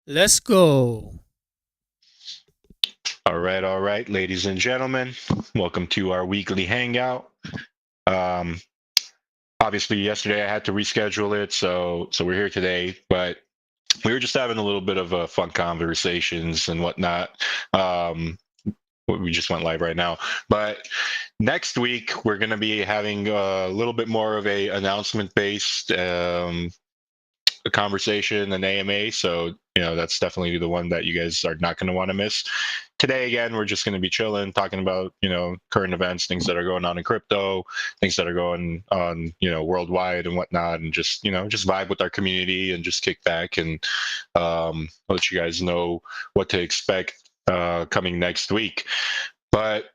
Let's go. All right, ladies and gentlemen, welcome to our weekly hangout. Um, Obviously, yesterday I had to reschedule it, so we're here today. But we were just having a little bit of fun conversations and whatnot. We just went live right now, but next week we're going to be having a little bit more of a announcement based a conversation, an AMA. So, that's definitely the one that you guys are not going to want to miss. Today, again, we're just going to be chilling, talking about, current events, things that are going on in crypto, things that are going on, worldwide and whatnot, and just vibe with our community and just kick back and let you guys know what to expect coming next week. But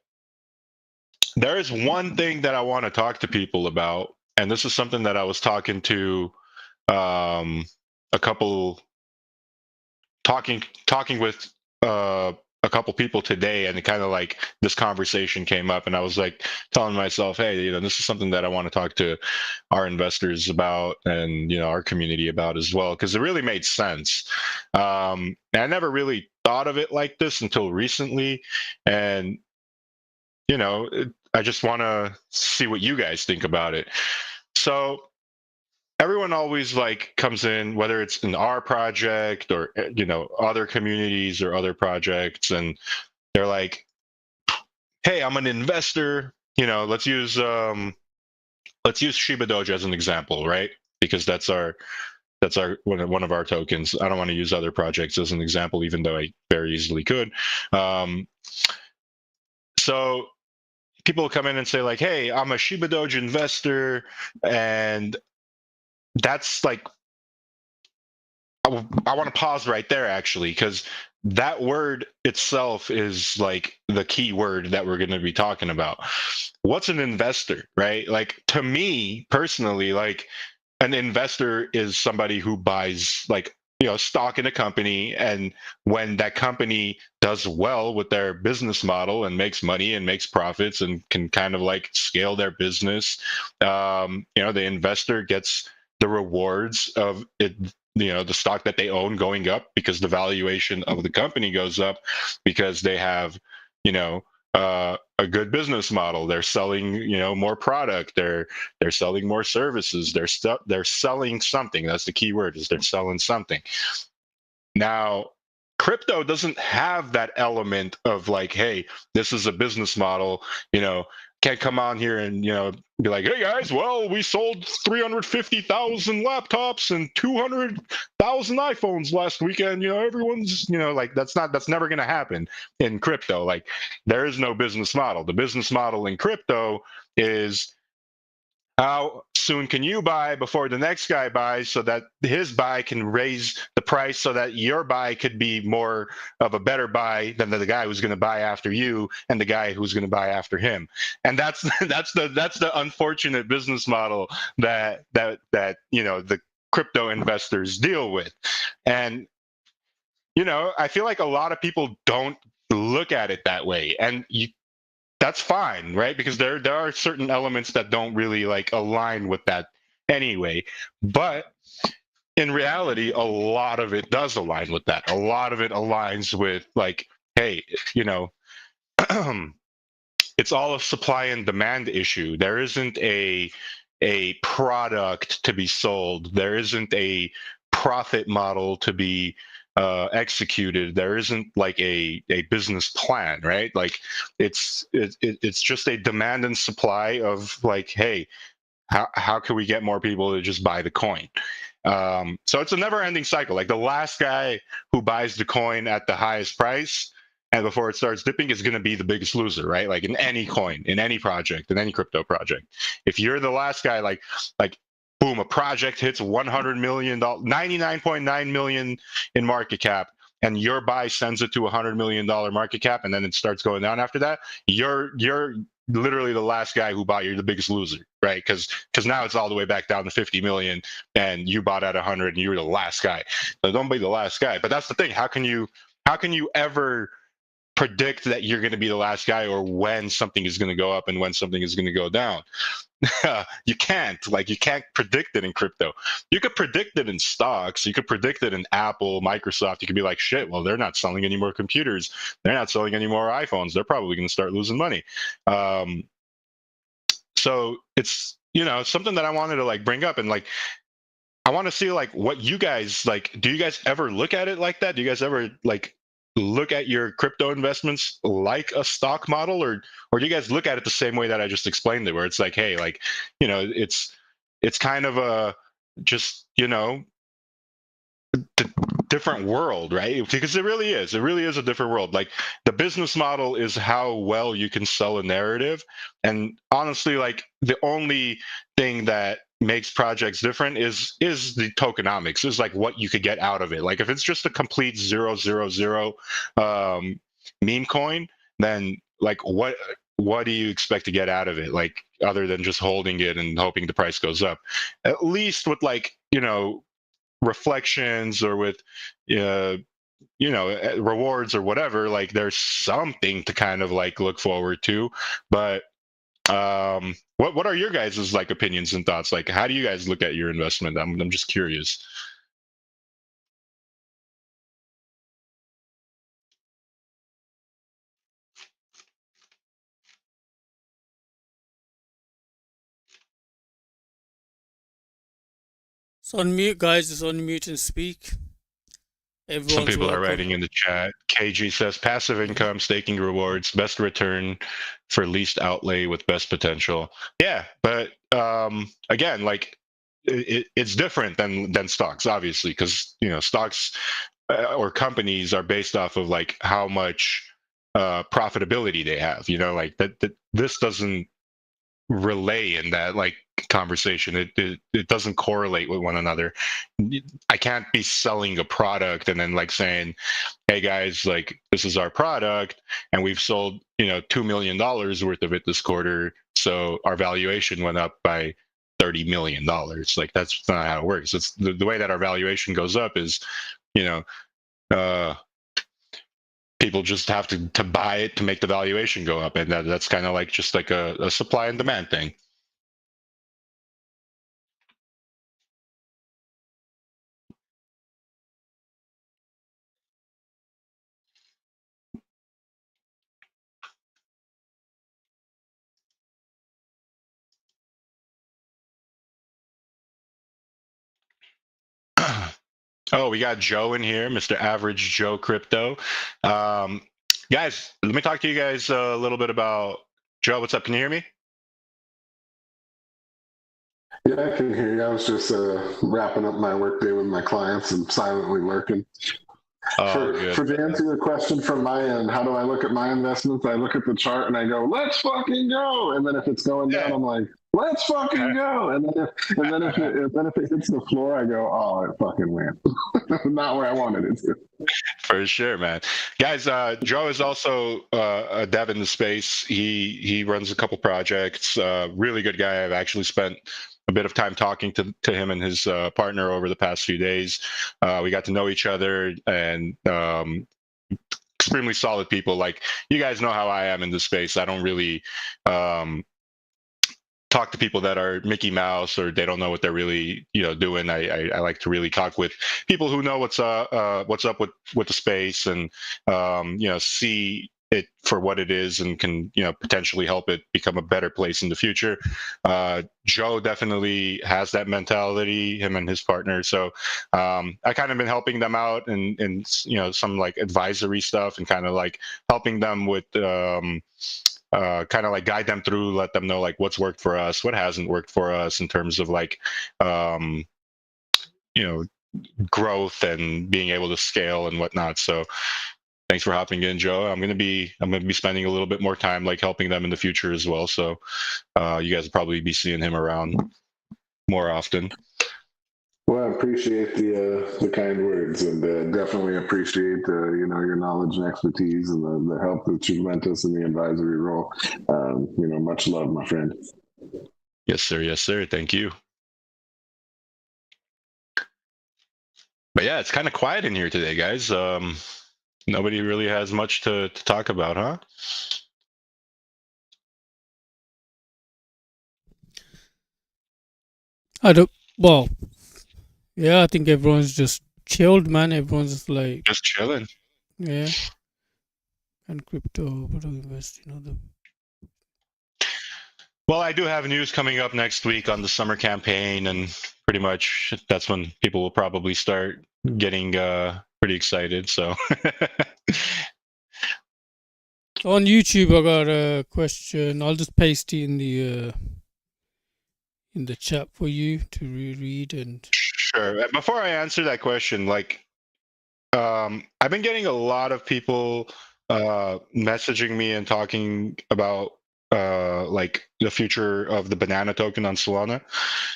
there is one thing that I want to talk to people about, and this is something that I was talking to um, a couple talking with a couple people today, and it kind of like this conversation came up, and I was like telling myself, hey, this is something that I want to talk to our investors about and our community about as well, because it really made sense. And I never really thought of it like this until recently, and I just want to see what you guys think about it. So everyone always like comes in, whether it's in our project or other communities or other projects, and they're like, hey, I'm an investor. Let's use Shibadoge as an example, right? Because that's our one of our tokens. I don't want to use other projects as an example, even though I very easily could. Um, so people come in and say like, hey, I'm a Shibadoge investor, and that's like, I want to pause right there actually, because that word itself is like the key word that we're going to be talking about. What's an investor, right? Like, to me personally, like, an investor is somebody who buys, like, stock in a company, and when that company does well with their business model and makes money and makes profits and can kind of like scale their business, the investor gets the rewards of it, the stock that they own going up, because the valuation of the company goes up, because they have you know a good business model. They're selling more product. They're selling more services. They're selling something. That's the key word, is they're selling something. Now, crypto doesn't have that element of like, hey, this is a business model. Can't come on here and be like, hey guys, well, we sold 350,000 laptops and 200,000 iPhones last weekend. Everyone's like, that's never going to happen in crypto. Like, there is no business model. The business model in crypto is, how soon can you buy before the next guy buys, so that his buy can raise the price, so that your buy could be more of a better buy than the guy who's going to buy after you and the guy who's going to buy after him. And that's that's the unfortunate business model that the crypto investors deal with. And I feel like a lot of people don't look at it that way, and that's fine, right? Because there are certain elements that don't really like align with that anyway. But in reality, a lot of it does align with that. A lot of it aligns with like, hey, you know, it's all a supply and demand issue. There isn't a product to be sold. There isn't a profit model to be executed. There isn't like a business plan, right? Like, it's just a demand and supply of like, hey, how can we get more people to just buy the coin? So it's a never ending cycle. Like, the last guy who buys the coin at the highest price and before it starts dipping is going to be the biggest loser, right? Like, in any coin, in any project, in any crypto project, if you're the last guy, like boom, a project hits $100 million, 99.9 million in market cap, and your buy sends it to $100 million market cap, and then it starts going down after that, you're literally the last guy who bought. You're the biggest loser, right? Because now it's all the way back down to 50 million, and you bought at 100, and you were the last guy. So don't be the last guy. But that's the thing. How can you ever predict that you're going to be the last guy, or when something is going to go up and when something is going to go down? you can't predict it in crypto. You could predict it in stocks. You could predict it in Apple, Microsoft. You could be like, shit, well, they're not selling any more computers. They're not selling any more iPhones. They're probably going to start losing money. So it's, something that I wanted to like bring up, and like, I want to see like what you guys like. Do you guys ever look at it like that? Do you guys ever like look at your crypto investments like a stock model, or do you guys look at it the same way that I just explained it, where it's like, hey, like, it's kind of a just, different world, right? Because it really is. It really is a different world. Like, the business model is how well you can sell a narrative. And honestly, like, the only thing that makes projects different is the tokenomics, is like what you could get out of it. Like, if it's just a complete 000 meme coin, then like what do you expect to get out of it, like, other than just holding it and hoping the price goes up? At least with, like, reflections, or with rewards or whatever, like, there's something to kind of like look forward to. But what are your guys' like opinions and thoughts? Like, how do you guys look at your investment? I'm just curious. It's on mute, guys. It's on mute and speak. Some Everyone's people are welcome. writing in the chat. KG says passive income, staking rewards, best return for least outlay with best potential. Yeah, but again, like, it's different than stocks, obviously, because stocks or companies are based off of like how much profitability they have. Like that this doesn't relay in that like conversation. It doesn't correlate with one another. I can't be selling a product and then like saying, hey guys, like, this is our product and we've sold $2 million worth of it this quarter, so our valuation went up by $30 million. Like, that's not how it works. It's the way that our valuation goes up is, you know uh people just have to buy it to make the valuation go up, and that's kind of like just like a supply and demand thing. Oh, we got Joe in here, Mr. Average Joe Crypto. Um, Guys, let me talk to you guys a little bit about Joe. What's up? Can you hear me? Yeah, I can hear you. I was just wrapping up my workday with my clients and silently lurking. Oh, For good. to answer your question from my end, how do I look at my investments? I look at the chart and I go, "Let's fucking go!" And then if it's going down, Yeah. I'm like, "Let's fucking go!" And then if it hits the floor, I go, "Oh, it fucking went." Not where I wanted it to. For sure, man. Guys, Joe is also a dev in the space. He runs a couple projects. Really good guy. I've actually spent a bit of time talking to him and his partner over the past few days. We got to know each other, and extremely solid people. Like, you guys know how I am in this space. I don't really um, talk to people that are Mickey Mouse, or they don't know what they're really doing. I like to really talk with people who know what's up with the space, and see it for what it is, and can potentially help it become a better place in the future. Joe definitely has that mentality, him and his partner. So I kind of been helping them out, and some like advisory stuff, and kind of like helping them with kind of like guide them through, let them know like what's worked for us, what hasn't worked for us in terms of like um, you know growth and being able to scale and whatnot. So thanks for hopping in, Joe. I'm gonna be spending a little bit more time like helping them in the future as well. So you guys will probably be seeing him around more often. Well, I appreciate the kind words, and definitely appreciate your knowledge and expertise, and the help that you've lent us in the advisory role. Much love, my friend. Yes, sir. Yes, sir. Thank you. But yeah, it's kind of quiet in here today, guys. Nobody really has much to talk about, huh? I don't. Well, yeah, I think everyone's just chilled, man. Everyone's just like, Just chilling. yeah, and crypto, but invest, the. Well, I do have news coming up next week on the summer campaign, and pretty much that's when people will probably start getting pretty excited. So On YouTube, I got a question. I'll just paste it in the chat for you to reread and. sure. Before I answer that question, like I've been getting a lot of people messaging me and talking about like the future of the banana token on Solana.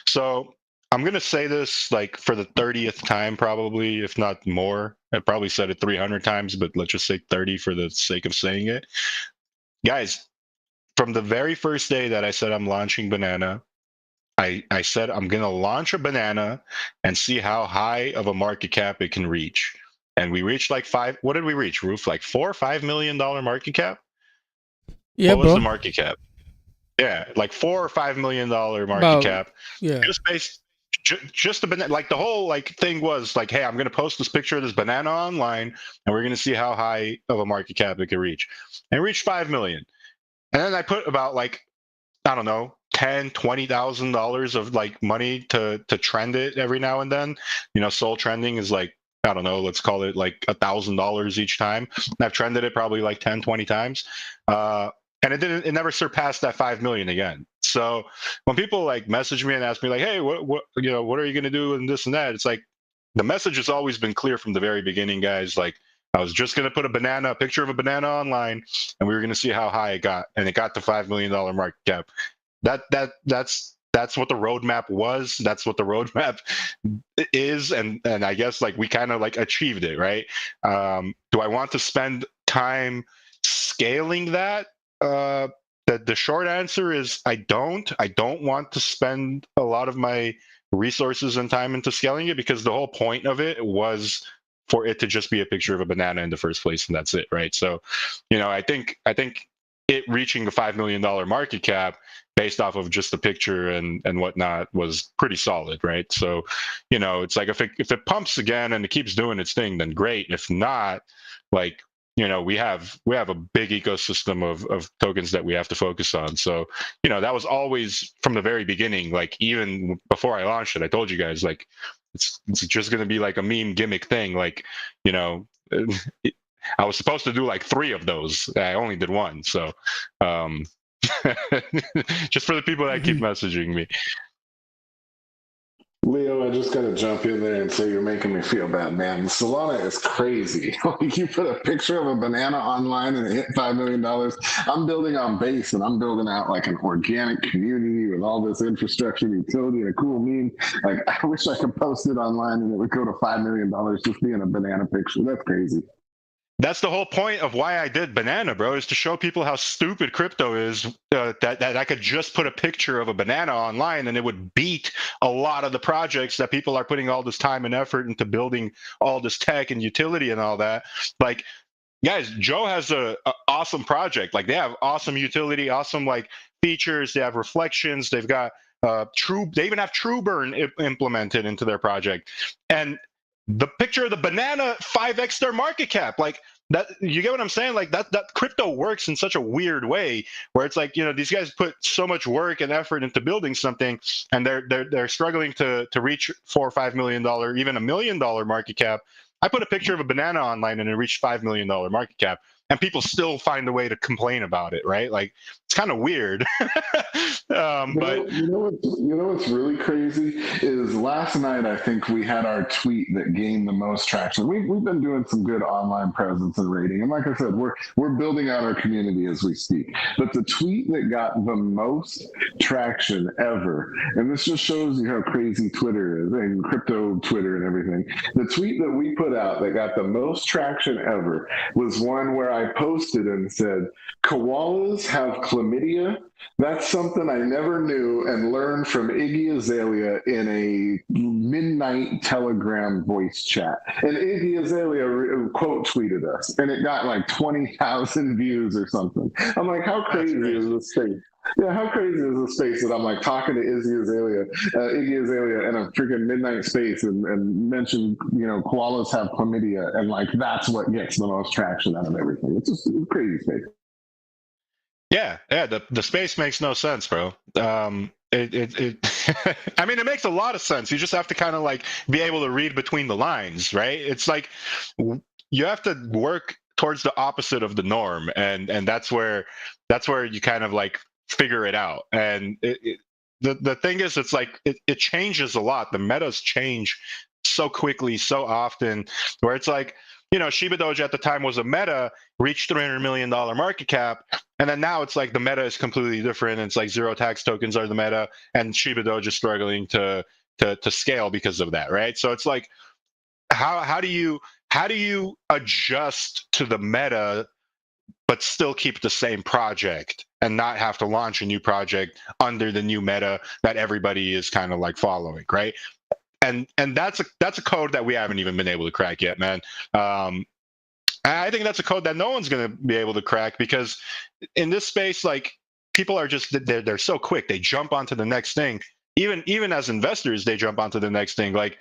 So I'm gonna say this like for the 30th time, probably, if not more. I probably said it 300 times, but let's just say 30 for the sake of saying it. Guys, from the very first day that I said I'm launching banana, I said I'm gonna launch a banana and see how high of a market cap it can reach. And we reached like five. What did we reach, Roof? Like $4 or $5 million market cap? Yeah, What was the bro. market cap? Yeah, like $4 or $5 million market About, cap. yeah. Just based just a banana, like the whole like thing was like, hey, I'm gonna post this picture of this banana online and we're gonna see how high of a market cap it can reach. And it reached 5 million. And then I put about like, I don't know, $10,000-$20,000 of like money to trend it every now and then. Soul trending is like, I don't know, let's call it like $1,000 each time. And I've trended it probably like 10, 20 times. And it never surpassed that 5 million again. So when people like message me and ask me like, hey, what are you gonna do and this and that? It's like the message has always been clear from the very beginning, guys. Like I was just gonna put a picture of a banana online, and we were gonna see how high it got, and it got to $5 million market cap. That's what the roadmap was. That's what the roadmap is, and I guess like we kind of like achieved it, right? Do I want to spend time scaling that? The short answer is I don't. I don't want to spend a lot of my resources and time into scaling it because the whole point of it was for it to just be a picture of a banana in the first place, and that's it, right? So, I think it reaching the $5 million market cap based off of just the picture and whatnot was pretty solid, right? So, it's like if it pumps again and it keeps doing its thing, then great. If not, like we have a big ecosystem of tokens that we have to focus on. So that was always from the very beginning. Like even before I launched it, I told you guys like it's just going to be like a meme gimmick thing. Like I was supposed to do like 3 of those. I only did 1. So just for the people that keep messaging me. Leo, I just got to jump in there and say you're making me feel bad, man. Solana is crazy. Like you put a picture of a banana online and it hit $5 million. I'm building on base and I'm building out like an organic community with all this infrastructure, utility, and a cool meme. Like I wish I could post it online and it would go to $5 million just being a banana picture. That's crazy. That's the whole point of why I did banana, bro, is to show people how stupid crypto is. That I could just put a picture of a banana online and it would beat a lot of the projects that people are putting all this time and effort into building all this tech and utility and all that. Like, guys, Joe has a awesome project. Like, they have awesome utility, awesome like features. They have reflections. They've got They even have True Burn implemented into their project, and the picture of the banana 5x their market cap. Like that, you get what I'm saying? Like that crypto works in such a weird way where it's like, these guys put so much work and effort into building something and they're struggling to reach $4 or $5 million, even $1 million market cap. I put a picture of a banana online and it reached $5 million market cap, and people still find a way to complain about it, right? Like it's kind of weird. But What's really crazy is last night I think we had our tweet that gained the most traction. We've been doing some good online presence and rating, and like I said, we're building out our community as we speak. But the tweet that got the most traction ever, and this just shows you how crazy Twitter is and crypto Twitter and everything. The tweet that we put out that got the most traction ever was one where I posted and said, "Koalas have chlamydia. That's something I never knew and learned from Iggy Azalea in a midnight Telegram voice chat." And Iggy Azalea quote tweeted us, and it got like 20,000 views or something. I'm like, how crazy is this thing? Yeah, how crazy is the space that I'm like talking to Iggy Azalea in a freaking midnight space and mention, koalas have chlamydia, and like that's what gets the most traction out of everything. It's just a crazy space. Yeah. The space makes no sense, bro. I mean, it makes a lot of sense. You just have to kind of like be able to read between the lines, right? It's like you have to work towards the opposite of the norm, and that's where you kind of like figure it out. And the thing is, it's like it changes a lot. The metas change so quickly, so often, where it's like, Shibadoge at the time was a meta, reached $300 million market cap, and then now it's like the meta is completely different. It's like zero tax tokens are the meta, and Shibadoge is struggling to scale because of that, right? So it's like, how do you adjust to the meta but still keep the same project and not have to launch a new project under the new meta that everybody is kind of like following, right? And that's a code that we haven't even been able to crack yet, man. I think that's a code that no one's going to be able to crack, because in this space, like, people are just they're so quick. They jump onto the next thing. Even as investors, they jump onto the next thing. Like,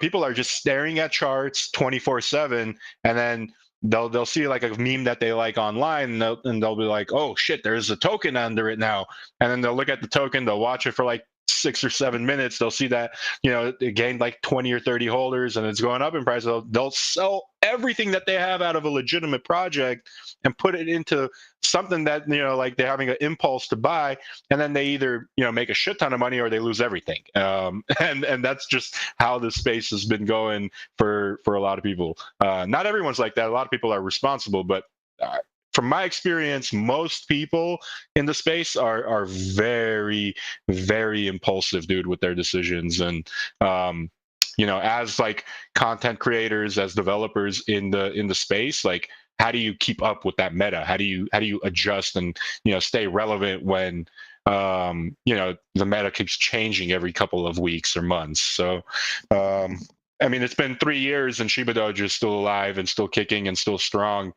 people are just staring at charts 24/7, and then they'll see like a meme that they like online, and they'll be like, oh shit, there's a token under it now. And then they'll look at the token, they'll watch it for like 6 or 7 minutes. They'll see that it gained like 20 or 30 holders and it's going up in price. They'll sell everything that they have out of a legitimate project and put it into something that like they're having an impulse to buy, and then they either make a shit ton of money or they lose everything. And that's just how the space has been going for a lot of people. Not everyone's like that. A lot of people are responsible, but from my experience, most people in the space are very, very impulsive, dude, with their decisions. And as like content creators, as developers in the space, like, how do you keep up with that meta? How do you adjust and stay relevant when the meta keeps changing every couple of weeks or months? So I mean, it's been 3 years and Shibadoge is still alive and still kicking and still strong.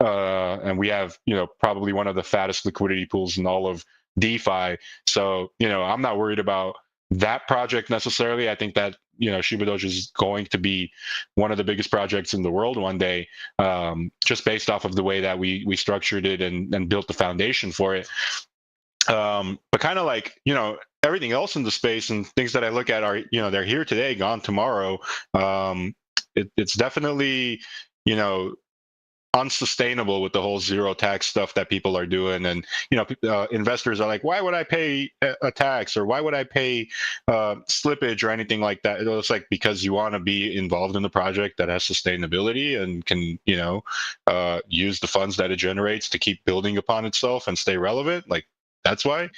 And we have, probably one of the fattest liquidity pools in all of DeFi. So, I'm not worried about that project necessarily. I think that, Shibadoge is going to be one of the biggest projects in the world one day, just based off of the way that we structured it and built the foundation for it. But kind of like, everything else in the space and things that I look at are, they're here today, gone tomorrow. It's definitely, unsustainable with the whole zero tax stuff that people are doing. And investors are like, why would I pay a tax, or why would I pay slippage or anything like that? It's like, because you want to be involved in the project that has sustainability and can use the funds that it generates to keep building upon itself and stay relevant. Like, that's why.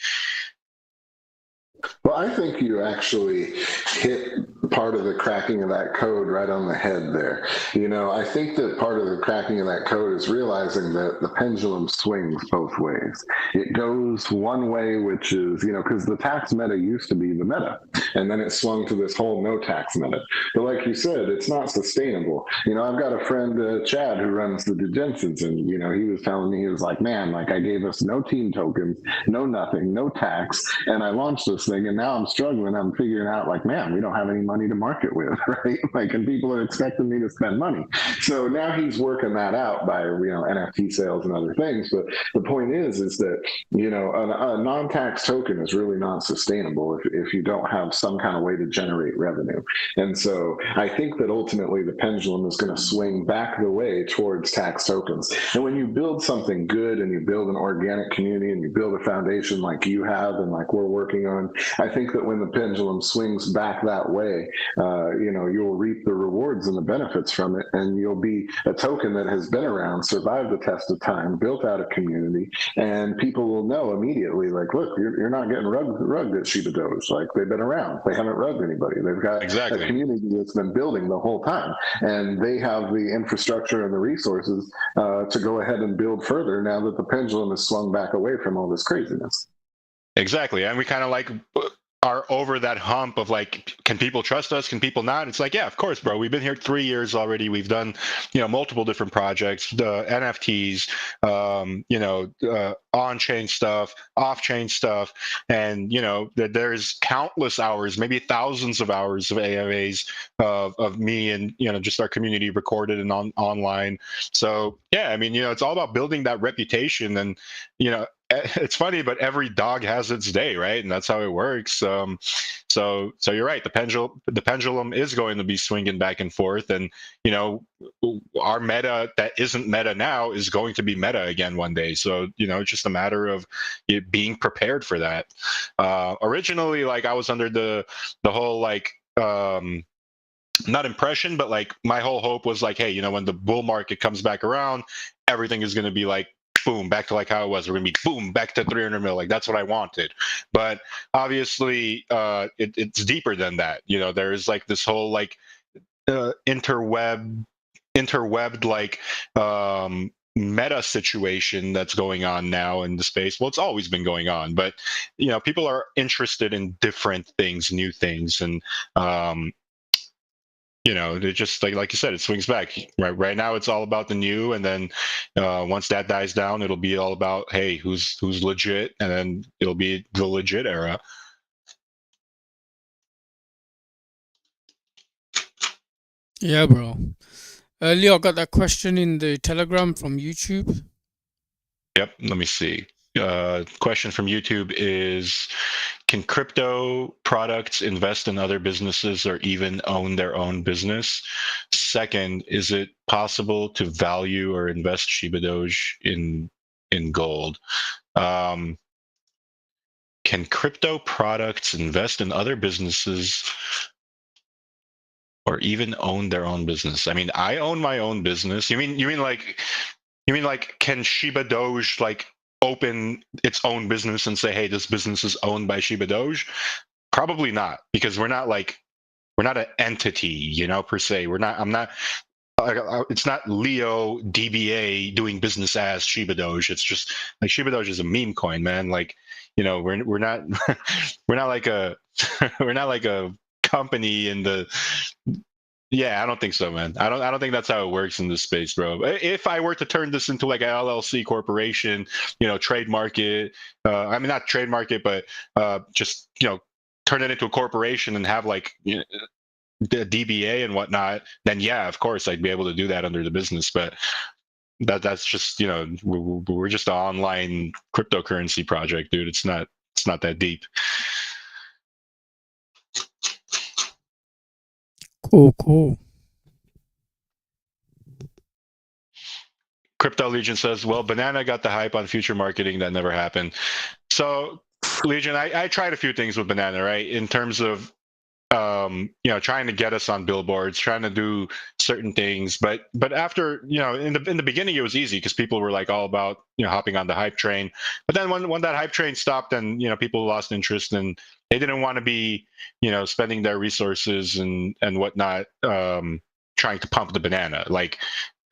Well, I think you actually hit part of the cracking of that code right on the head there. I think that part of the cracking of that code is realizing that the pendulum swings both ways. It goes one way, which is, because the tax meta used to be the meta, and then it swung to this whole no tax meta. But like you said, it's not sustainable. I've got a friend, Chad, who runs the Degensions, and, he was telling me, he was like, man, like, I gave us no team tokens, no nothing, no tax, and I launched this thing, and now I'm struggling. I'm figuring out, like, man, we don't have any money to market with, right? Like, and people are expecting me to spend money. So now he's working that out by, NFT sales and other things. But the point is that, a non-tax token is really not sustainable if you don't have some kind of way to generate revenue. And so I think that ultimately the pendulum is going to swing back the way towards tax tokens. And when you build something good and you build an organic community and you build a foundation like you have and like we're working on, I think that when the pendulum swings back that way, you'll reap the rewards and the benefits from it, and you'll be a token that has been around, survived the test of time, built out a community, and people will know immediately, like, look, you're not getting rugged at Shibadoge. Like, they've been around. They haven't rugged anybody. They've got a community that's been building the whole time, and they have the infrastructure and the resources to go ahead and build further now that the pendulum has swung back away from all this craziness. Exactly. And we kind of like are over that hump of like, can people trust us? Can people not? It's like, yeah, of course, bro. We've been here 3 years already. We've done, multiple different projects, the NFTs, on-chain stuff, off-chain stuff, and there's countless hours, maybe thousands of hours of AMAs of me and just our community recorded and online. So yeah, I mean, it's all about building that reputation, and it's funny, but every dog has its day, right? And that's how it works. So you're right. The pendulum is going to be swinging back and forth, and our meta that isn't meta now is going to be meta again one day. So it's just a matter of it being prepared for that. Originally, like, I was under the whole like. Not impression, but like my whole hope was like, hey, when the bull market comes back around, everything is going to be like boom, back to like how it was. We're gonna be boom, back to 300 mil. Like, that's what I wanted. But obviously, it's deeper than that. There's like this whole like interwebbed like meta situation that's going on now in the space. Well, it's always been going on, but people are interested in different things, new things, and it just like you said, it swings back. Right now, it's all about the new, and then once that dies down, it'll be all about, hey, who's legit, and then it'll be the legit era. Yeah, bro. Leo, I got that question in the Telegram from YouTube. Yep. Let me see. Question from YouTube is, can crypto products invest in other businesses or even own their own business? Second, is it possible to value or invest Shibadoge in gold? Can crypto products invest in other businesses or even own their own business? I mean, I own my own business. You mean like can Shibadoge like open its own business and say, hey, this business is owned by Shibadoge? Probably not, because we're not an entity, per se. I'm not. It's not Leo DBA doing business as Shibadoge. It's just like Shibadoge is a meme coin, man. Like, we're not we're not like a we're not like a company in the. Yeah, I don't think so, man. I don't think that's how it works in this space, bro. If I were to turn this into like an LLC corporation, trademark it. I mean, not trademark it, but just turn it into a corporation and have like the DBA and whatnot. Then yeah, of course, I'd be able to do that under the business. But that's just we're just an online cryptocurrency project, dude. It's not that deep. Cool. Crypto Legion says, well, Banana got the hype on future marketing that never happened. So Legion, I tried a few things with Banana, right? In terms of trying to get us on billboards, trying to do certain things, but after in the beginning it was easy because people were like all about hopping on the hype train. But then when that hype train stopped, then people lost interest, and they didn't want to be spending their resources and whatnot trying to pump the Banana. Like,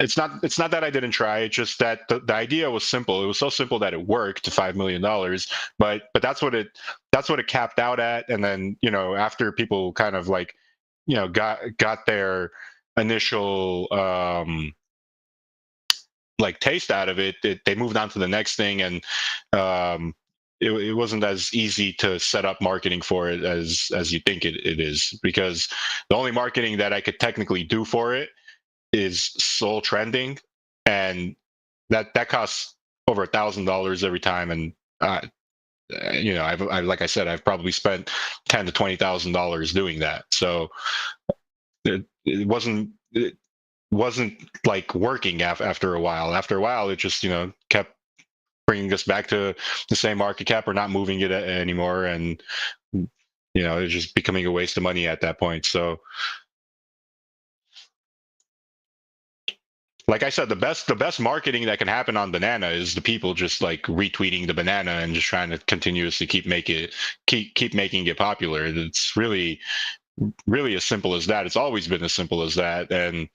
it's not that I didn't try. It's just that the idea was simple. It was so simple that it worked to $5 million. But that's what it capped out at. And then after people kind of like got their initial like taste out of it, they moved on to the next thing, and it wasn't as easy to set up marketing for it as you think it is, because the only marketing that I could technically do for it is Soul Trending, and that costs over $1,000 every time. And I've like I said, I've probably spent $10,000 to $20,000 doing that. So it wasn't like working after a while. After a while, it just kept bringing us back to the same market cap, or not moving it anymore, and it's just becoming a waste of money at that point. So, like I said, the best marketing that can happen on Banana is the people just like retweeting the Banana and just trying to continuously keep making it popular. It's really as simple as that. It's always been as simple as that. And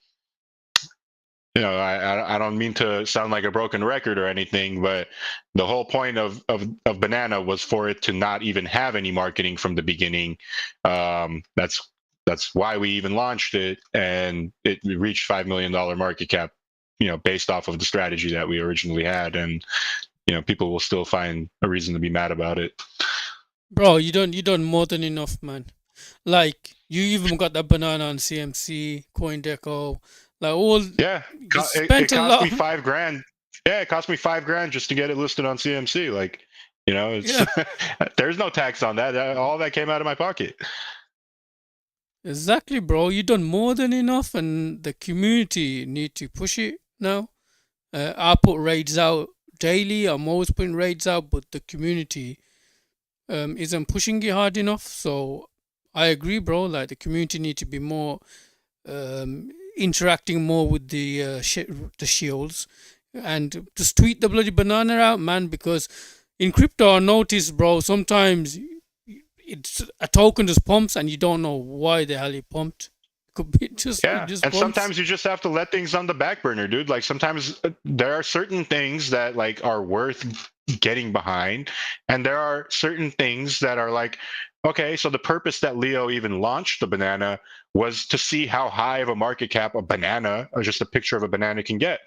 you know, I don't mean to sound like a broken record or anything, but the whole point of Banana was for it to not even have any marketing from the beginning. That's why we even launched it, and it reached $5 million market cap, you know, based off of the strategy that we originally had. And you know, people will still find a reason to be mad about it. Bro, you done more than enough, man. Like you even got that banana on CMC, CoinDeco, like all. Yeah, You it spent a cost lot. me $5,000. Yeah, it cost me $5,000 just to get it listed on CMC. Like, you know, it's Yeah, there's no tax on that. All that came out of my pocket. exactly, bro. You done more than enough, and the community need to push it now. I put raids out daily. I'm always putting raids out, but the community isn't pushing it hard enough. So I agree, bro. Like the community need to be more interacting more with the shields, and just tweet the bloody banana out, man. Because in crypto, I notice, bro, sometimes it's a token just pumps and you don't know why the hell it pumped. It could be just it Yeah, just and pumps. sometimes you just have to let things on the back burner, dude. Like sometimes there are certain things that like are worth getting behind, and there are certain things that are like, okay, so the purpose that Leo even launched the banana was to see how high of a market cap a banana or just a picture of a banana can get.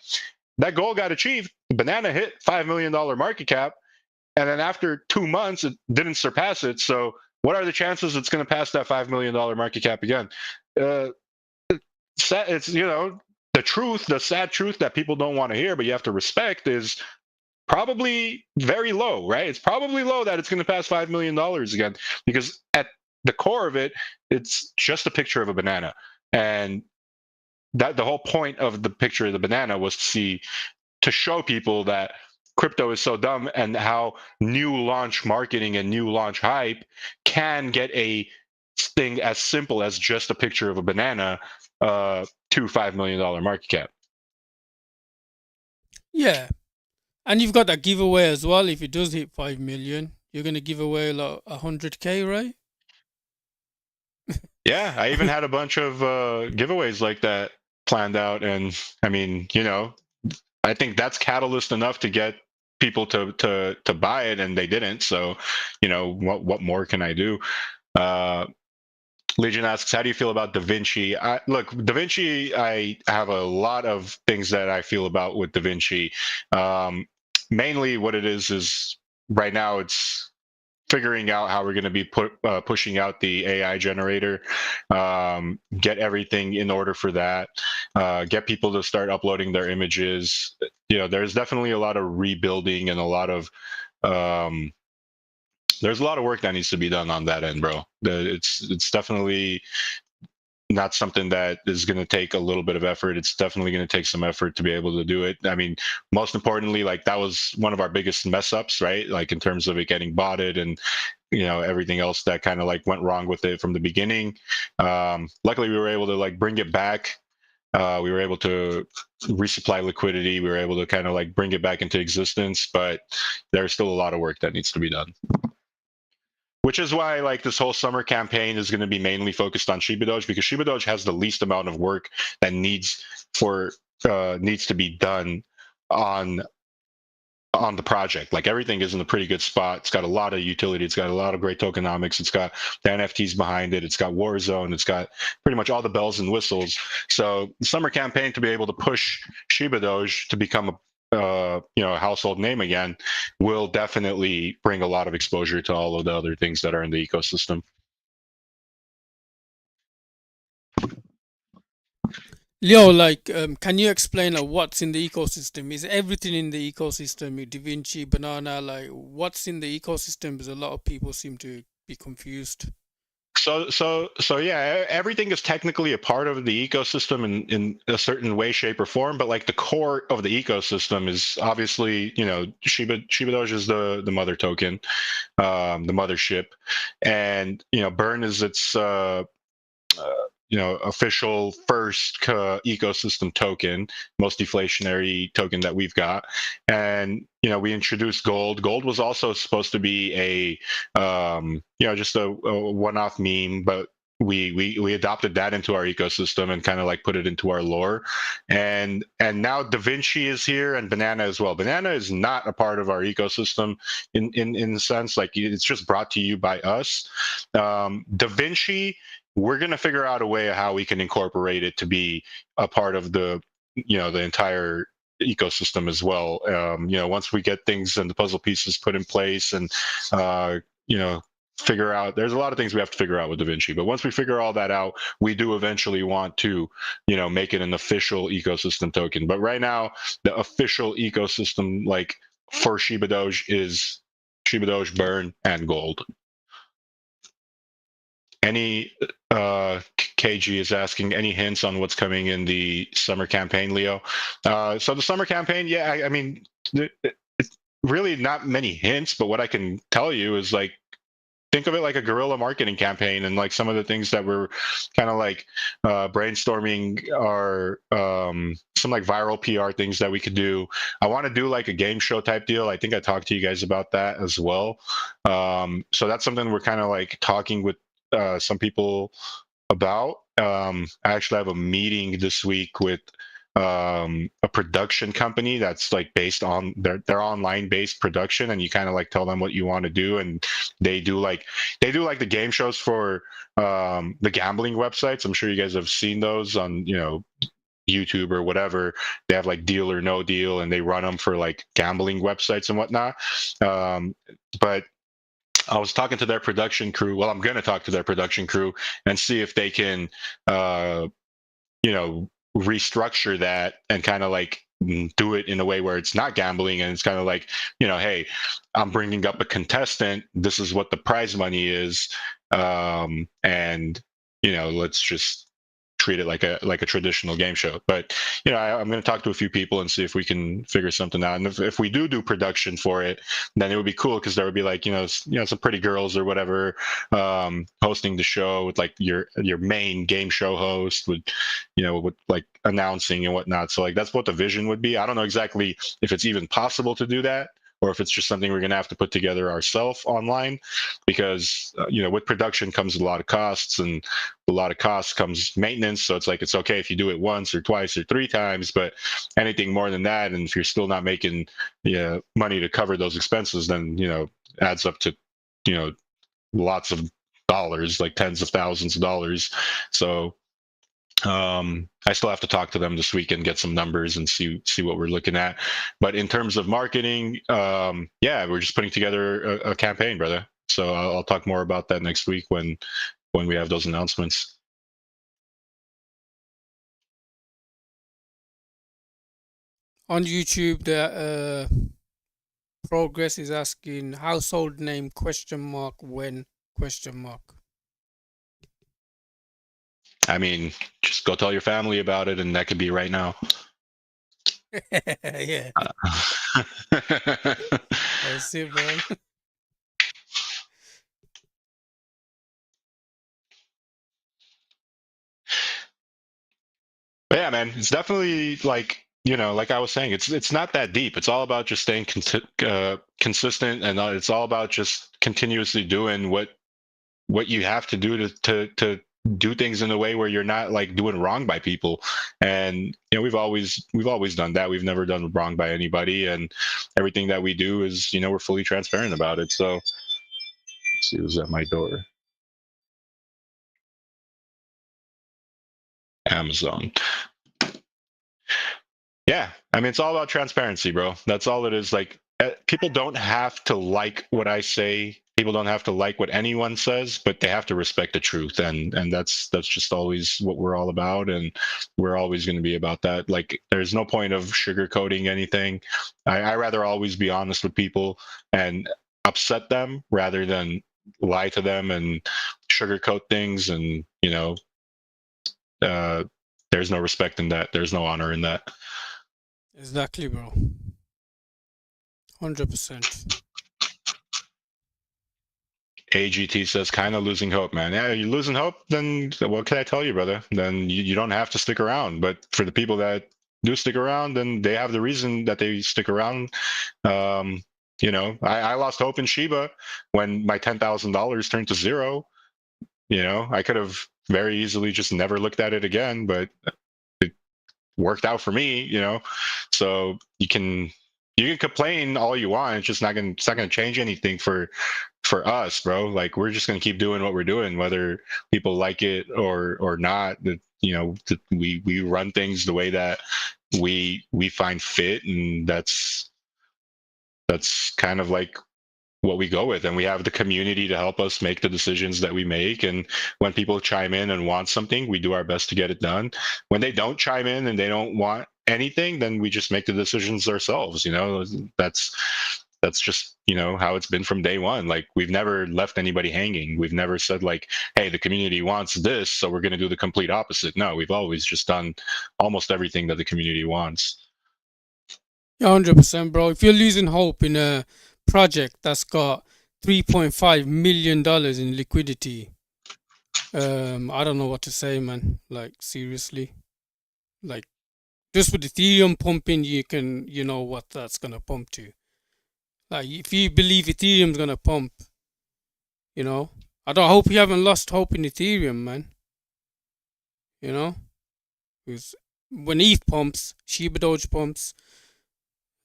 That goal got achieved. The banana hit $5 million market cap, and then after 2 months, it didn't surpass it. So what are the chances it's going to pass that $5 million market cap again? Uh, it's, you know, the truth, the sad truth that people don't want to hear, but you have to respect is probably very low, right? It's probably low that it's going to pass $5 million again, because at the core of it, it's just a picture of a banana, and that the whole point of the picture of the banana was to show people that crypto is so dumb, and how new launch marketing and new launch hype can get a thing as simple as just a picture of a banana to $5 million market cap. Yeah, and you've got that giveaway as well. If it does hit 5 million, you're gonna give away like 100K, right? Yeah, I even had a bunch of giveaways like that planned out, and I mean, you know, I think that's catalyst enough to get people to buy it, and they didn't. So, you know, what more can I do? Uh, Legion asks, how do you feel about Da Vinci? Look, Da Vinci, I have a lot of things that I feel about with Da Vinci. Mainly what it is right now it's figuring out how we're going to be pushing out the AI generator, get everything in order for that, get people to start uploading their images. You know, there's definitely a lot of rebuilding and a lot of um, there's a lot of work that needs to be done on that end, bro. It's definitely not something that is going to take a little bit of effort. It's definitely going to take some effort to be able to do it. I mean, most importantly, like that was one of our biggest mess ups, right? Like in terms of it getting botted and, you know, everything else that kind of like went wrong with it from the beginning. Luckily, we were able to like bring it back. We were able to resupply liquidity. We were able to kind of like bring it back into existence, but there's still a lot of work that needs to be done. Which is why like this whole summer campaign is going to be mainly focused on Shibadoge, because Shibadoge has the least amount of work that needs to be done on the project. Like everything is in a pretty good spot. It's got a lot of utility. It's got a lot of great tokenomics. It's got the NFTs behind it. It's got Warzone. It's got pretty much all the bells and whistles. So the summer campaign to be able to push Shibadoge to become a you know, a household name again will definitely bring a lot of exposure to all of the other things that are in the ecosystem. Leo, like, can you explain like what's in the ecosystem? Is everything in the ecosystem? Da Vinci, banana, like what's in the ecosystem? Because a lot of people seem to be confused. So yeah, everything is technically a part of the ecosystem in a certain way, shape, or form. But like the core of the ecosystem is obviously, you know, Shibadoge is the mother token, the mothership, and you know, Burn is its you know, official first ecosystem token, most deflationary token that we've got. And you know, we introduced gold. Gold was also supposed to be a you know, just a one-off meme, but we adopted that into our ecosystem and kind of like put it into our lore. And now DaVinci is here and Banana as well. Banana is not a part of our ecosystem in the sense, like, it's just brought to you by us. DaVinci, we're going to figure out a way of how we can incorporate it to be a part of the entire ecosystem as well. Once we get things and the puzzle pieces put in place and figure out, there's a lot of things we have to figure out with DaVinci, but once we figure all that out, we do eventually want to make it an official ecosystem token. But right now, the official ecosystem, like, for Shibadoge is Shibadoge, Burn, and Gold. Any KG is asking any hints on what's coming in the summer campaign, Leo? So the summer campaign, yeah, I mean, it's really not many hints, but what I can tell you is, like, think of it like a guerrilla marketing campaign, and like some of the things that we're kind of like brainstorming are some like viral PR things that we could do. I want to do like a game show type deal. I think I talked to you guys about that as well. So that's something we're kind of like talking with some people about. I actually have a meeting this week with a production company that's like based on their online based production, and you kind of like tell them what you want to do, and they do like the game shows for the gambling websites. I'm sure you guys have seen those on YouTube or whatever. They have like Deal or No Deal, and they run them for like gambling websites and whatnot. But I was talking to their production crew. Well, I'm going to talk to their production crew and see if they can restructure that and kind of like do it in a way where it's not gambling, and it's kind of like, hey, I'm bringing up a contestant, this is what the prize money is, and let's just treat it like a traditional game show. But I'm going to talk to a few people and see if we can figure something out. And if we do production for it, then it would be cool, because there would be like some pretty girls or whatever hosting the show, with like your main game show host with with like announcing and whatnot. So like that's what the vision would be. I don't know exactly if it's even possible to do that, or if it's just something we're going to have to put together ourselves online, because with production comes a lot of costs, and a lot of costs comes maintenance. So it's like, it's okay if you do it once or twice or three times, but anything more than that, and if you're still not making money to cover those expenses, then adds up to lots of dollars, like tens of thousands of dollars. So I still have to talk to them this week and get some numbers and see what we're looking at. But in terms of marketing, we're just putting together a campaign, brother. So I'll talk more about that next week when we have those announcements. On YouTube, the Progress is asking household name ? When ? I mean, just go tell your family about it, and that could be right now. Yeah. That's it, bro. But yeah, man, it's definitely like, like I was saying, it's not that deep. It's all about just staying consistent, and it's all about just continuously doing what you have to do to do things in a way where you're not like doing wrong by people. And we've always done that. We've never done wrong by anybody, and everything that we do is we're fully transparent about it. So let's see who's at my door. Amazon. Yeah, I mean, it's all about transparency, bro. That's all it is. Like, people don't have to like what I say. People don't have to like what anyone says, but they have to respect the truth, and that's just always what we're all about, and we're always going to be about that. Like, there's no point of sugarcoating anything. I rather always be honest with people and upset them rather than lie to them and sugarcoat things. And there's no respect in that. There's no honor in that. Exactly, bro. 100%. AGT says, kind of losing hope, man. Yeah, you're losing hope, then what can I tell you, brother? Then you don't have to stick around. But for the people that do stick around, then they have the reason that they stick around. I lost hope in Shiba when my $10,000 turned to zero. You know, I could have very easily just never looked at it again, but it worked out for me, you know. So you can complain all you want. It's just it's not gonna change anything for us, bro. Like, we're just gonna keep doing what we're doing, whether people like it or not. You know, we run things the way that we find fit, and that's kind of like what we go with. And we have the community to help us make the decisions that we make. And when people chime in and want something, we do our best to get it done. When they don't chime in and they don't want anything, then we just make the decisions ourselves. You know, that's just, you know, how it's been from day one. Like, we've never left anybody hanging. We've never said like, hey, the community wants this, so we're going to do the complete opposite. No, we've always just done almost everything that the community wants. 100%, bro. If you're losing hope in a project that's got $3.5 million in liquidity, I don't know what to say, man. Like, seriously. Like, just with Ethereum pumping, you know what that's gonna pump to. Like, if you believe Ethereum's gonna pump, you know, I hope you haven't lost hope in Ethereum, man. You know, because when ETH pumps, Shibadoge pumps.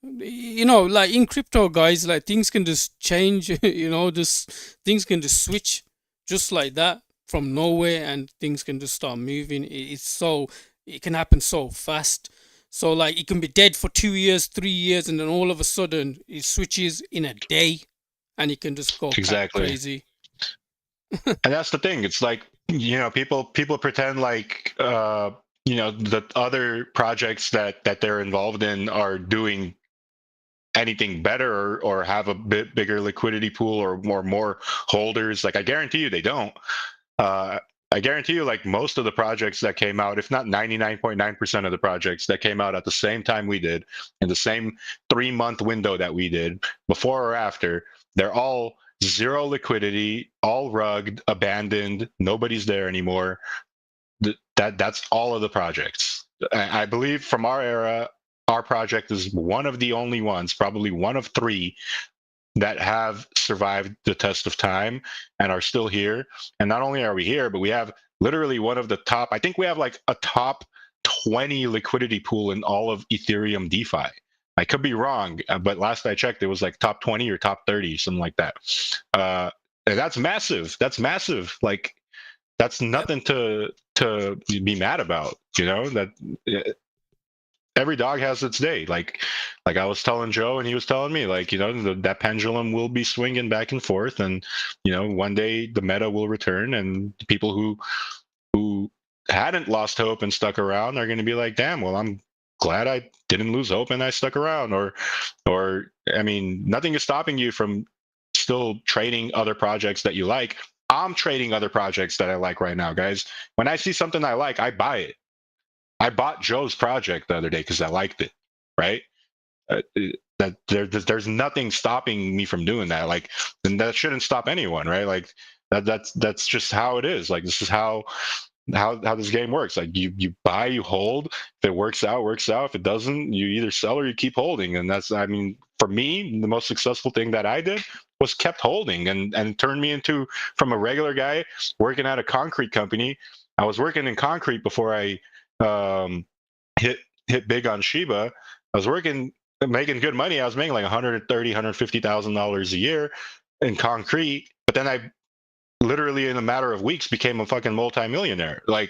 You know, like in crypto, guys, like things can just change. You know, just things can just switch just like that from nowhere, and things can just start moving. It can happen so fast. So like, it can be dead for 2 years, 3 years, and then all of a sudden it switches in a day, and it can just go Exactly. crazy. And that's the thing. It's like, you know, people pretend like you know, the other projects that they're involved in are doing anything better or have a bit bigger liquidity pool or more holders. Like, I guarantee you they don't. I guarantee you, like, most of the projects that came out, if not 99.9% of the projects that came out at the same time we did, in the same 3-month window that we did, before or after, they're all zero liquidity, all rugged, abandoned, nobody's there anymore. That's all of the projects. I believe from our era, our project is one of the only ones, probably one of 3, that have survived the test of time and are still here. And not only are we here, but we have literally one of the top, I think we have like a top 20 liquidity pool in all of Ethereum DeFi. I could be wrong, but last I checked, it was like top 20 or top 30, something like that. And that's massive. That's massive. Like, that's nothing to be mad about, you know. That every dog has its day. Like I was telling Joe, and he was telling me, like, you know, that pendulum will be swinging back and forth, and, you know, one day the meta will return, and people who hadn't lost hope and stuck around are going to be like, damn, well, I'm glad I didn't lose hope and I stuck around. Or I mean, nothing is stopping you from still trading other projects that you like. I'm trading other projects that I like right now, guys. When I see something I like, I buy it. I bought Joe's project the other day because I liked it, right? That there's nothing stopping me from doing that. Like, and that shouldn't stop anyone, right? Like, that's just how it is. Like, this is how this game works. Like, you buy, you hold. If it works out, works out. If it doesn't, you either sell or you keep holding. And that's, I mean, for me, the most successful thing that I did was kept holding, and turned me into, from a regular guy working at a concrete company. I was working in concrete before I hit big on Shiba. I was making good money. I was making like $150,000 a year in concrete, but then I literally in a matter of weeks became a fucking multimillionaire. Like,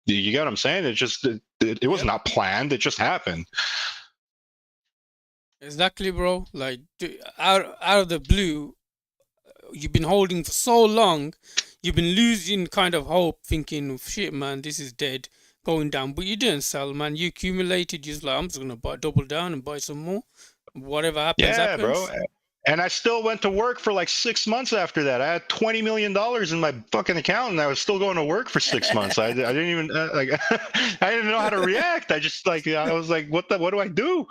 you get what I'm saying? It was not planned. It just happened. Exactly, bro. Like, out of the blue, you've been holding for so long, you've been losing kind of hope, thinking, shit, man, this is dead, going down. But you didn't sell, man. You accumulated. You're just like, I'm just gonna double down and buy some more. Whatever happens, Yeah, happens. bro. And I still went to work for like 6 months after that. I had $20 million in my fucking account, and I was still going to work for 6 months. I didn't even like I didn't know how to react. I just, like, I was like, what do I do?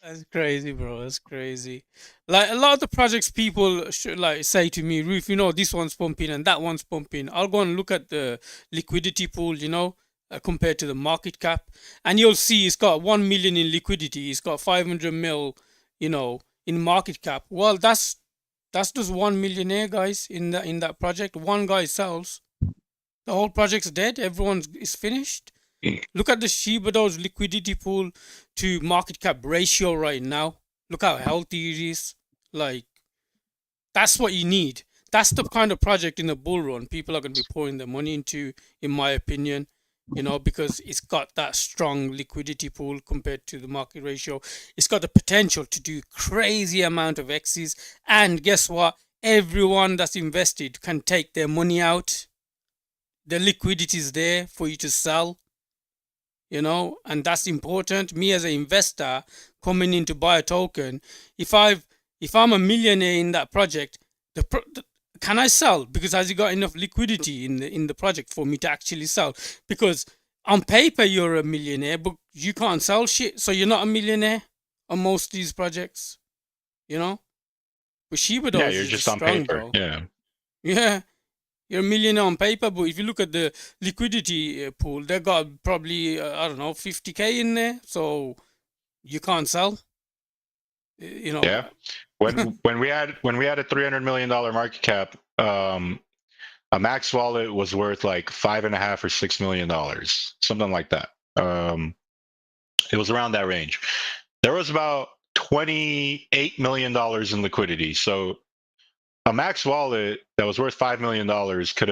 That's crazy, bro. That's crazy. Like, a lot of the projects people should like say to me, Ruth, you know, this one's pumping and that one's pumping. I'll go and look at the liquidity pool, you know, compared to the market cap, and you'll see it's got 1 million in liquidity. It's got 500 mil, you know, in market cap. Well, that's That's just one millionaire, guys, in that project. One guy sells. The whole project's dead. Everyone is finished. Look at the Shibadoge liquidity pool to market cap ratio right now. Look how healthy it is. Like, that's what you need. That's the kind of project in the bull run people are going to be pouring their money into, in my opinion, because it's got that strong liquidity pool compared to the market ratio. It's got the potential to do crazy amount of X's. And guess what? Everyone that's invested can take their money out. The liquidity is there for you to sell, and that's important. Me as an investor coming in to buy a token, if I'm a millionaire in that project, can I sell? Because has it got enough liquidity in the project for me to actually sell? Because on paper you're a millionaire, but you can't sell shit, so you're not a millionaire on most of these projects, But Shibadoge you're is just strong, on paper. bro. Yeah. You're a millionaire on paper, but if you look at the liquidity pool, they got probably I don't know 50K in there, so you can't sell. Yeah. When we had a $300 million market cap, a max wallet was worth like $5.5 or $6 million, something like that. It was around that range. There was about $28 million in liquidity. So a max wallet that was worth $5 million could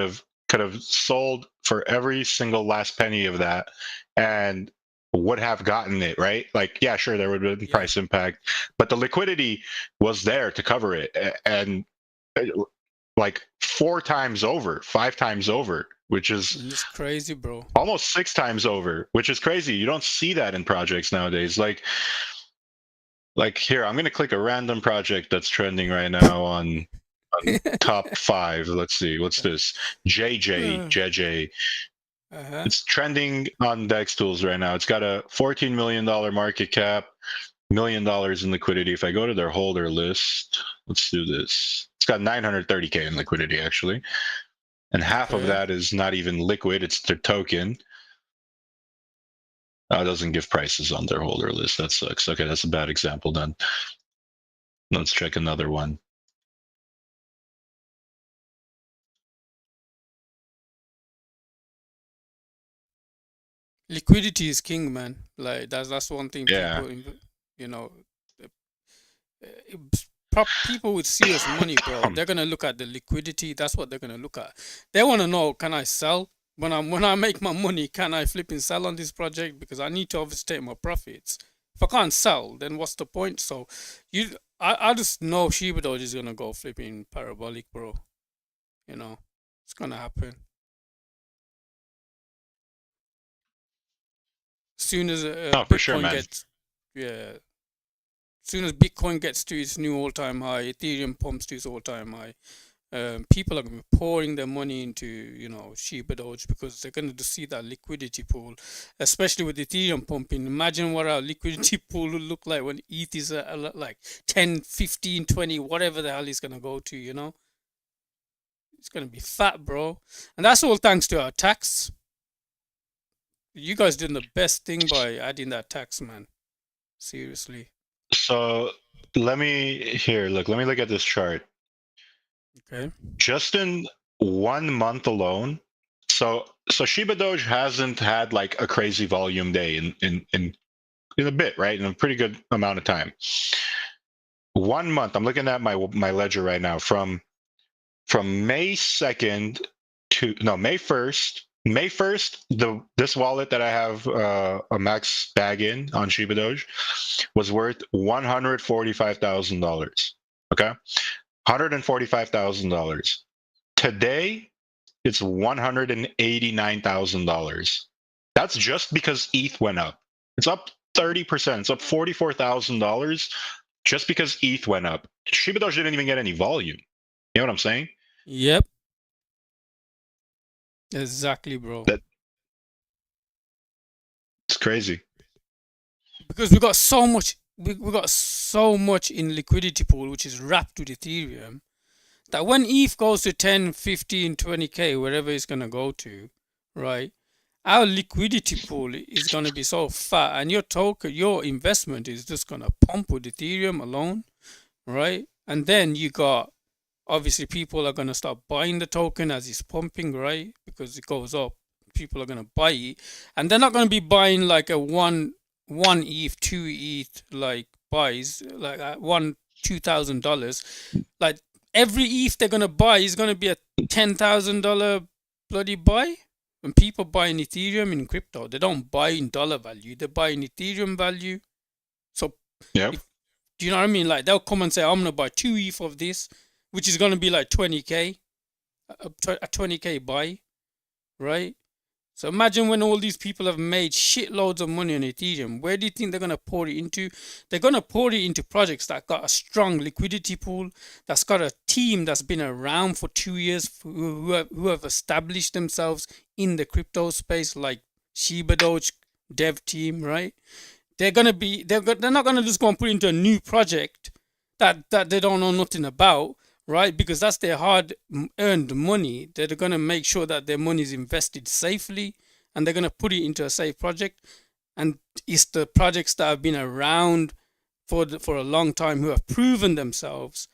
have sold for every single last penny of that, and would have gotten it, right? Like, yeah, sure, there would have been price impact, but the liquidity was there to cover it, and like 4 times over, 5 times over, which is it's crazy, bro. Almost 6 times over, which is crazy. You don't see that in projects nowadays. Like here, I'm gonna click a random project that's trending right now on top 5. Let's see, what's this? JJ. It's trending on Dextools right now. It's got a $14 million market cap, $1 million in liquidity. If I go to their holder list, let's do this. It's got 930K in liquidity, actually, and half of that is not even liquid. It's their token. It doesn't give prices on their holder list. That sucks. Okay, that's a bad example then. Let's check another one. Liquidity is king, man. Like that's one thing Yeah. People with serious money, bro, they're gonna look at the liquidity. That's what they're gonna look at. They want to know, can I sell when I make my money? Can I flip and sell on this project? Because I need to obviously take my profits. If I can't sell, then what's the point? So I just know Shibadoge is gonna go flipping parabolic, bro. It's gonna happen. Soon as for sure, Bitcoin man. gets, as soon as Bitcoin gets to its new all-time high, Ethereum pumps to its all-time high, people are going to be pouring their money into Shibadoge, because they're going to see that liquidity pool, especially with Ethereum pumping. Imagine what our liquidity pool will look like when ETH is like 10, 15, 20, whatever the hell it's going to go to. It's going to be fat, bro. And that's all thanks to our tax. You guys did the best thing by adding that tax, man. Seriously. So let me look at this chart. Okay. Just in 1 month alone, so Shibadoge hasn't had like a crazy volume day in a bit, right? In a pretty good amount of time. 1 month. I'm looking at my ledger right now from May 2nd to May 1st. May 1st, this wallet that I have a max bag in on Shibadoge was worth $145,000. Okay, $145,000. Today, it's $189,000. That's just because ETH went up. It's up 30%. It's up $44,000 just because ETH went up. Shibadoge didn't even get any volume. You know what I'm saying? Yep. Exactly, bro. It's crazy. Because we got so much in liquidity pool, which is wrapped with Ethereum, that when ETH goes to 10, 15, 20K, wherever it's going to go to, right, our liquidity pool is going to be so fat, and your investment is just going to pump with Ethereum alone, right? And then you got obviously people are going to start buying the token as it's pumping, right? Because it goes up, people are going to buy it, and they're not going to be buying like a one ETH, two ETH like buys, like $2,000. Like every ETH they're going to buy is going to be a $10,000 bloody buy. When people buy in Ethereum in crypto, they don't buy in dollar value, they buy in Ethereum value. So Yeah. do you know what I mean? Like they'll come and say, I'm gonna buy 2 ETH of this, which is gonna be like 20k, a 20k buy, right? So imagine when all these people have made shitloads of money on Ethereum, where do you think they're gonna pour it into? They're gonna pour it into projects that got a strong liquidity pool, that's got a team that's been around for 2 years, who have established themselves in the crypto space, like Shibadoge dev team, right? They're not gonna just go and put into a new project that they don't know nothing about, right? Because that's their hard earned money. They're gonna make sure that their money is invested safely, and they're gonna put it into a safe project. And it's the projects that have been around for a long time, who have proven themselves.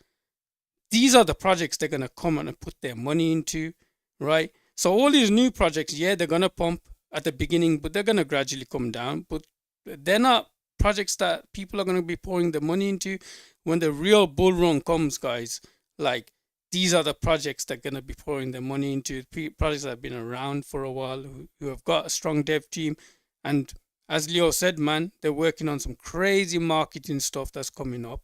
These are the projects they're gonna come and put their money into, right? So all these new projects, yeah, they're gonna pump at the beginning, but they're gonna gradually come down. But they're not projects that people are going to be pouring the money into when the real bull run comes, guys. Like, these are the projects that are going to be pouring their money into, projects that have been around for a while, who have got a strong dev team. And as Leo said, man, they're working on some crazy marketing stuff that's coming up.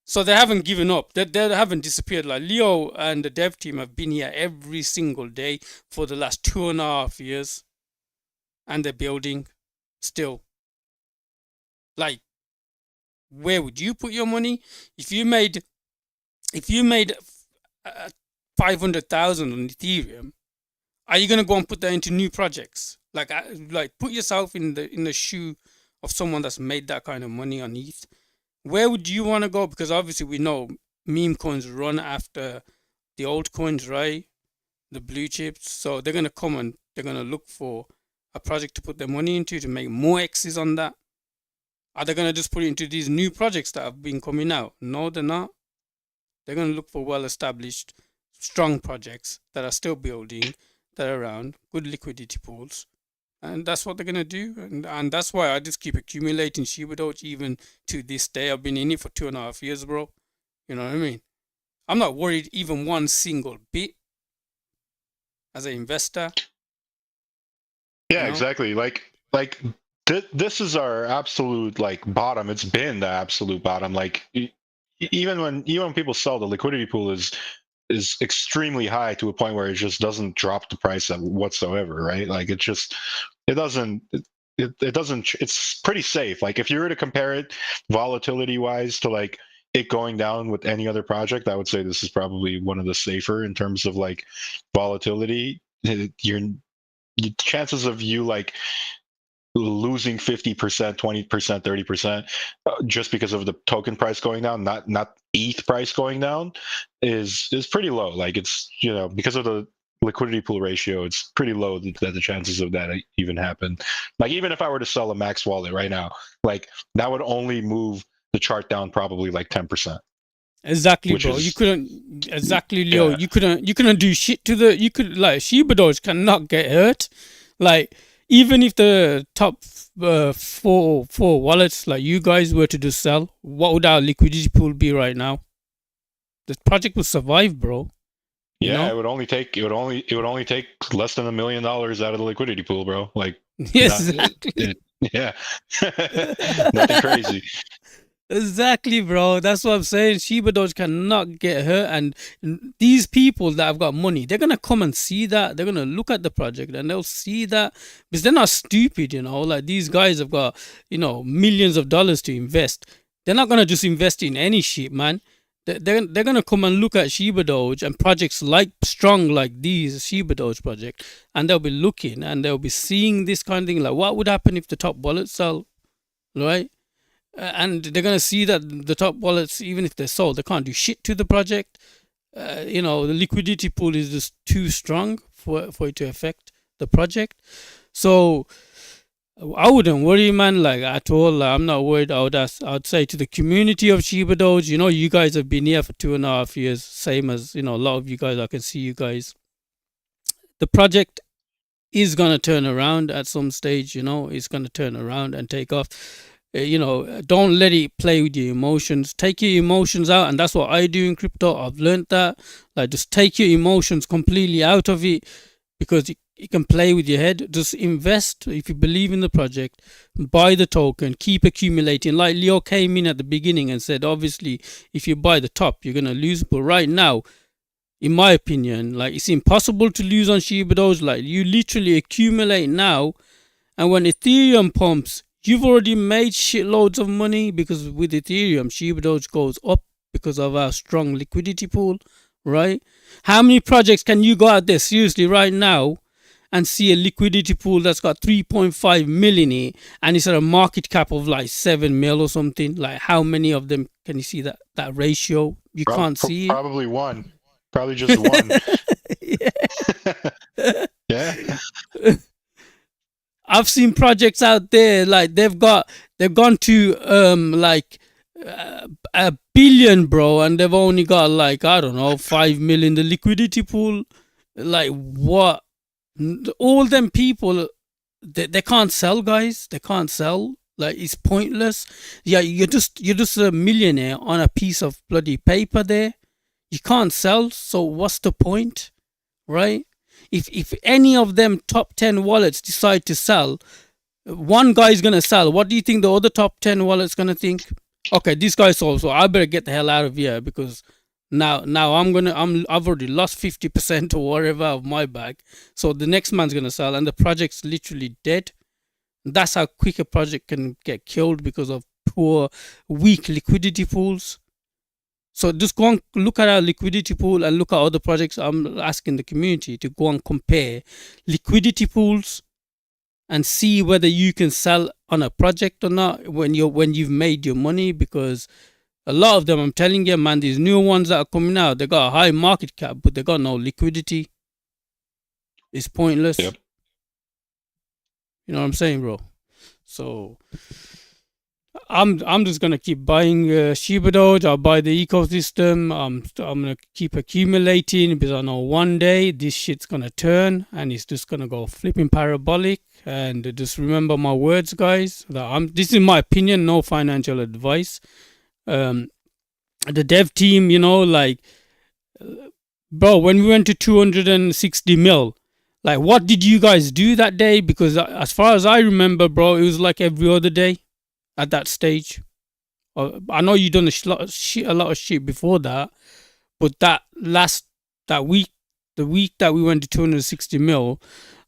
So they haven't given up. They haven't disappeared. Like, Leo and the dev team have been here every single day for the last 2.5 years, and they're building still. Like, where would you put your money if you made 500,000 on Ethereum? Are you gonna go and put that into new projects? Like put yourself in the shoe of someone that's made that kind of money on ETH. Where would you want to go? Because obviously we know meme coins run after the old coins, right? The blue chips. So they're gonna come and they're gonna look for a project to put their money into to make more X's on that. Are they going to just put it into these new projects that have been coming out? No, they're not. They're going to look for well-established, strong projects that are still building, that are around, good liquidity pools. And that's what they're going to do. And that's why I just keep accumulating Shibadoge even to this day. I've been in it for 2.5 years, bro. You know what I mean? I'm not worried even one single bit as an investor. Yeah, you know? Exactly. Like this is our absolute like bottom. It's been the absolute bottom. Like even when people sell, the liquidity pool is extremely high to a point where it just doesn't drop the price whatsoever, right? Like it doesn't. It's pretty safe. Like if you were to compare it volatility wise to like it going down with any other project, I would say this is probably one of the safer in terms of like volatility. Your chances of you like losing 50%, 20%, 30% just because of the token price going down, not ETH price going down, is pretty low. Like it's, because of the liquidity pool ratio, it's pretty low that the chances of that even happen. Like even if I were to sell a Max wallet right now, like that would only move the chart down probably like 10%. Exactly, bro. You couldn't exactly, Leo. Yeah. You couldn't do shit to the. You could like Shibadoge cannot get hurt. Like even if the top four wallets like you guys were to just sell, what would our liquidity pool be right now? The project would survive, bro. Yeah, it would only take less than $1 million out of the liquidity pool, bro. Like yes, exactly. Yeah, nothing crazy. Exactly, bro. That's what I'm saying. Shibadoge cannot get hurt, and these people that have got money, they're gonna come and see that. They're gonna look at the project and they'll see that, because they're not stupid, Like these guys have got, millions of dollars to invest. They're not gonna just invest in any shit, man. They're gonna come and look at Shibadoge and projects strong like these Shibadoge project, and they'll be looking and they'll be seeing this kind of thing. Like, what would happen if the top wallets sell, right? And they're going to see that the top wallets, even if they're sold, they can't do shit to the project. The liquidity pool is just too strong for it to affect the project. So I wouldn't worry, man, like at all. Like, I'm not worried. I'd say to the community of Shibadoge, you know, you guys have been here for 2.5 years, same as, you know, a lot of you guys. I can see you guys. The project is gonna turn around at some stage. You know, it's gonna turn around and take off. You know, don't let it play with your emotions. Take your emotions out, and that's what I do in crypto. I've learned that. Like, just take your emotions completely out of it, because you can play with your head. Just invest if you believe in the project, buy the token, keep accumulating. Like Leo came in at the beginning and said, obviously, if you buy the top, you're gonna lose. But right now, in my opinion, like, it's impossible to lose on Shibadoge. Like, you literally accumulate now, and when Ethereum pumps, you've already made shitloads of money, because with Ethereum, Shibadoge goes up because of our strong liquidity pool, right? How many projects can you go out there seriously right now and see a liquidity pool that's got 3.5 million in it, and it's at a market cap of like 7 mil or something? Like, how many of them can you see that ratio? You can't see it. Probably one. Probably just one. Yeah. I've seen projects out there, like they've gone to like a billion, bro, and they've only got, like, I don't know, 5 million the liquidity pool. Like, what? All them people, they can't sell, guys. They can't sell. Like, it's pointless. Yeah, you're just a millionaire on a piece of bloody paper there. You can't sell, so what's the point, right? If any of them top 10 wallets decide to sell, one guy's gonna sell. What do you think the other top 10 wallets gonna think? Okay, this guy sold, so I better get the hell out of here, because now I've already lost 50% or whatever of my bag. So the next man's gonna sell, and the project's literally dead. That's how quick a project can get killed, because of poor, weak liquidity pools. So just go and look at our liquidity pool and look at other projects. I'm asking the community to go and compare liquidity pools and see whether you can sell on a project or not when you've made your money, because a lot of them, I'm telling you, man, these new ones that are coming out, they got a high market cap, but they got no liquidity. It's pointless. Yep. You know what I'm saying, bro? So I'm just gonna keep buying Shibadoge. I'll buy the ecosystem. I'm gonna keep accumulating, because I know one day this shit's gonna turn and it's just gonna go flipping parabolic. And just remember my words, guys. That this is my opinion, no financial advice. The dev team, you know, like, bro, when we went to 260 mil, like, what did you guys do that day? Because as far as I remember, bro, it was like every other day at that stage. I know you done a lot of shit before that, but that week, the week that we went to 260 mil,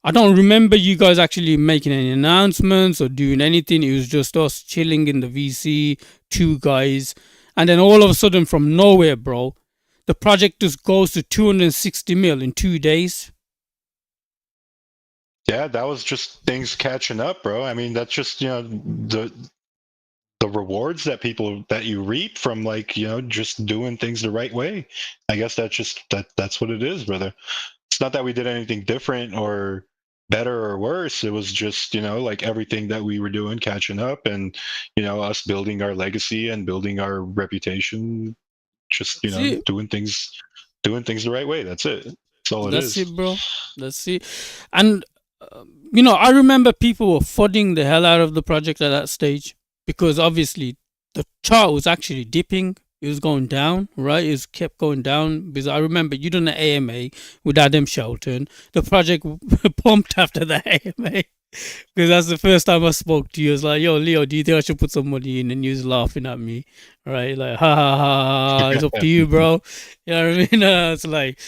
I don't remember you guys actually making any announcements or doing anything. It was just us chilling in the VC, two guys, and then all of a sudden, from nowhere, bro, the project just goes to 260 mil in 2 days. Yeah, that was just things catching up, bro. I mean, that's just, you know, the rewards that you reap from, like, you know, just doing things the right way. I guess that's what it is, brother. It's not that we did anything different or better or worse. It was just, you know, like everything that we were doing catching up, and, you know, us building our legacy and building our reputation, just, you know, doing things the right way. That's it. That's all it is. That's it, bro. That's it. And you know, I remember people were flooding the hell out of the project at that stage, because obviously the chart was actually dipping. It was going down, right? It was kept going down, because I remember you done the AMA with Adam Shelton. The project pumped after the AMA, because that's the first time I spoke to you. I was like, yo, Leo, do you think I should put some money in? And you was laughing at me, right? Like, ha ha ha, ha. It's up to you, bro. You know what I mean? It's like,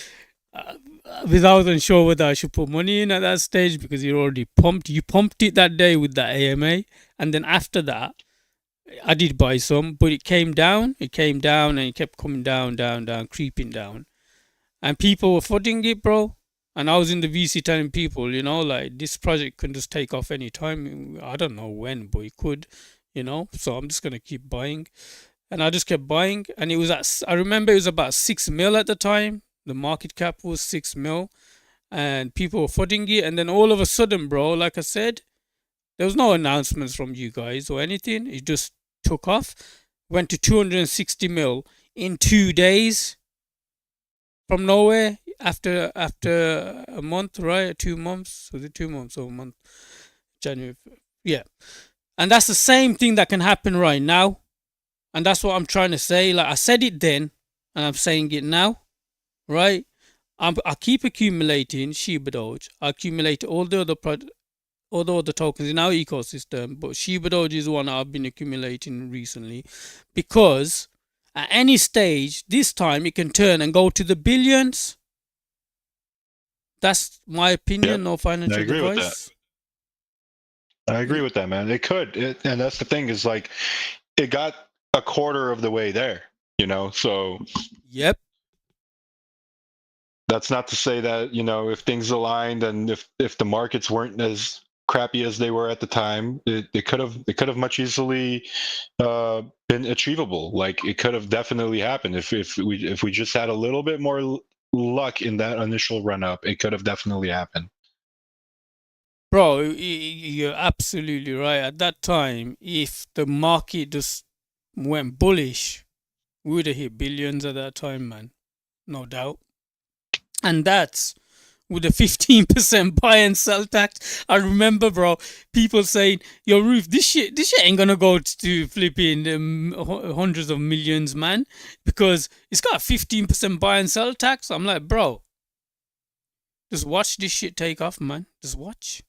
because I wasn't sure whether I should put money in at that stage, because you already pumped. You pumped it that day with that AMA, and then after that, I did buy some, but it came down. It came down, and it kept coming down, down, down, creeping down, and people were flooding it, bro. And I was in the VC telling people, you know, like, this project can just take off any time. I don't know when, but it could, you know. So I'm just gonna keep buying, and I just kept buying, and I remember it was about 6 mil at the time. The market cap was 6 mil, and people were flooding it. And then all of a sudden, bro, like I said, There was no announcements from you guys or anything. It just took off, went to 260 mil in 2 days from nowhere after a month, right? 2 months. Was it 2 months or a month? January. Yeah. And that's the same thing that can happen right now. And that's what I'm trying to say. Like I said it then, and I'm saying it now, right? I keep accumulating Shibadoge. I accumulate all the other tokens in our ecosystem, but Shibadoge is one I've been accumulating recently because at any stage, this time it can turn and go to the billions. That's my opinion. No financial advice. I agree with that, man. It could, and that's the thing is like, it got a quarter of the way there, So yep. That's not to say that if things aligned and if the markets weren't as crappy as they were at the time, it could have much easily been achievable. Like it could have definitely happened if we just had a little bit more luck in that initial run up. It could have definitely happened. Bro, you're absolutely right. At that time, if the market just went bullish, we would have hit billions at that time, man. No doubt. And that's with a 15% buy and sell tax. I remember, bro, people saying, "Yo, Roof, this shit ain't gonna go to flipping hundreds of millions, man, because it's got a 15% buy and sell tax." I'm like, bro, just watch this shit take off, man. Just watch.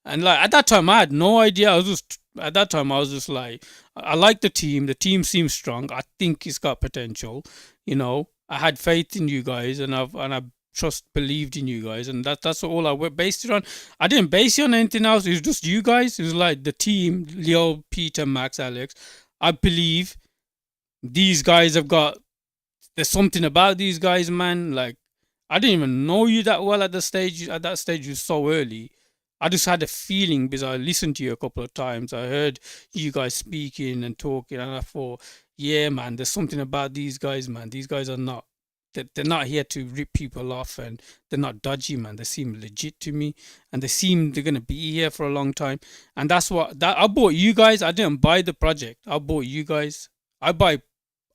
And like at that time, I had no idea. I was just like, I like the team. The team seems strong. I think it's got potential. I had faith in you guys, and I believed in you guys, and that's all I based it on. I didn't base it on anything else. It was just you guys. It was like the team: Leo, Peter, Max, Alex. I believe these guys have got. There's something about these guys, man. Like I didn't even know you that well at that stage. At that stage, you were so early. I just had a feeling because I listened to you a couple of times. I heard you guys speaking and talking, and I thought, yeah, man, there's something about these guys, man. These guys are not, they're not here to rip people off, and they're not dodgy, man. They seem legit to me, and they seem they're gonna be here for a long time. And that's what I bought you guys. I didn't buy the project. I bought you guys. I buy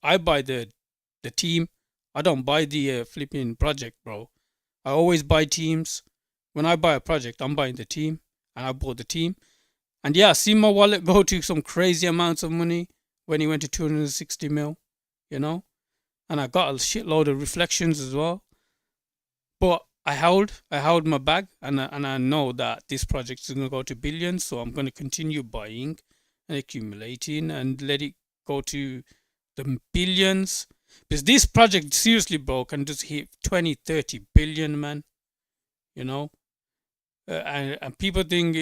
the team. I don't buy the flipping project, bro. I always buy teams. When I buy a project, I'm buying the team, and I bought the team. And yeah, I see my wallet go to some crazy amounts of money when he went to 260 mil, and I got a shitload of reflections as well. But I held my bag, and I know that this project is going to go to billions, so I'm going to continue buying and accumulating and let it go to the billions. Because this project, seriously, bro, can just hit 20, 30 billion, man. And people think,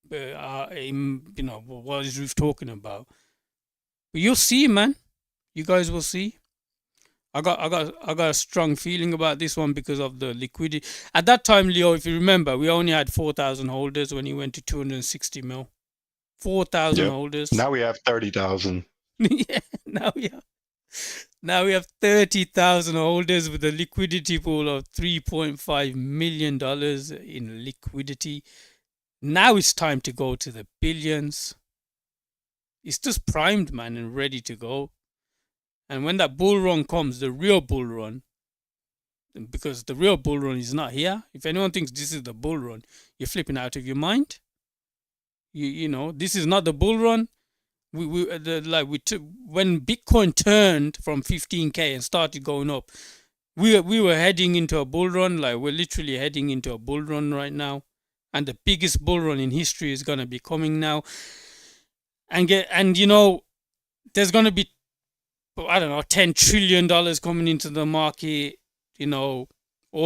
what is Ruth talking about? But you'll see, man. You guys will see. I got a strong feeling about this one because of the liquidity. At that time, Leo, if you remember, we only had 4,000 holders when he went to 260 mil. 4,000 holders. Now we have 30,000. Yeah, now we have 30,000 holders with a liquidity pool of $3.5 million in liquidity. Now it's time to go to the billions. It's just primed, man, and ready to go. And when that bull run comes, the real bull run, because the real bull run is not here. If anyone thinks this is the bull run, you're flipping out of your mind. This is not the bull run. When Bitcoin turned from 15K and started going up, we were heading into a bull run. Like we're literally heading into a bull run right now, and the biggest bull run in history is gonna be coming now. And there's gonna be, I don't know, $10 trillion coming into the market. All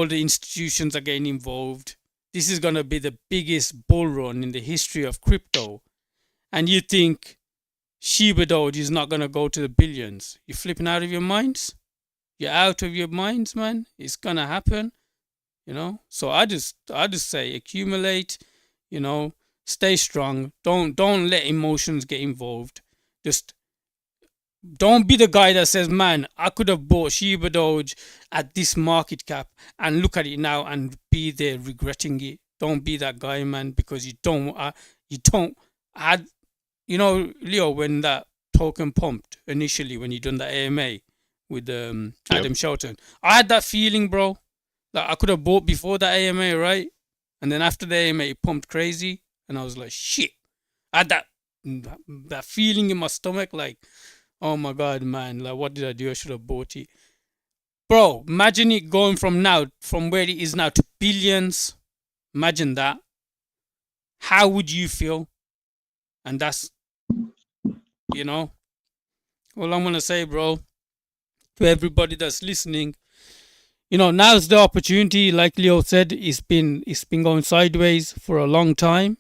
the institutions are getting involved. This is gonna be the biggest bull run in the history of crypto, and you think Shibadoge is not gonna go to the billions? You're flipping out of your minds. You're out of your minds, man. It's gonna happen, So I just say accumulate, stay strong. Don't let emotions get involved. Just don't be the guy that says, man, I could have bought Shibadoge at this market cap and look at it now and be there regretting it. Don't be that guy, man, because you don't add, Leo, when that token pumped initially, when you done the AMA with Adam Shelton, I had that feeling, bro. Like I could have bought before the AMA, right? And then after the AMA, it pumped crazy, and I was like, shit. I had that feeling in my stomach, like, oh my god, man, like what did I do? I should have bought it. Bro, imagine it going from where it is now to billions. Imagine that. How would you feel? And that's, all I'm going to say, bro, to everybody that's listening, now's the opportunity. Like Leo said, it's been going sideways for a long time.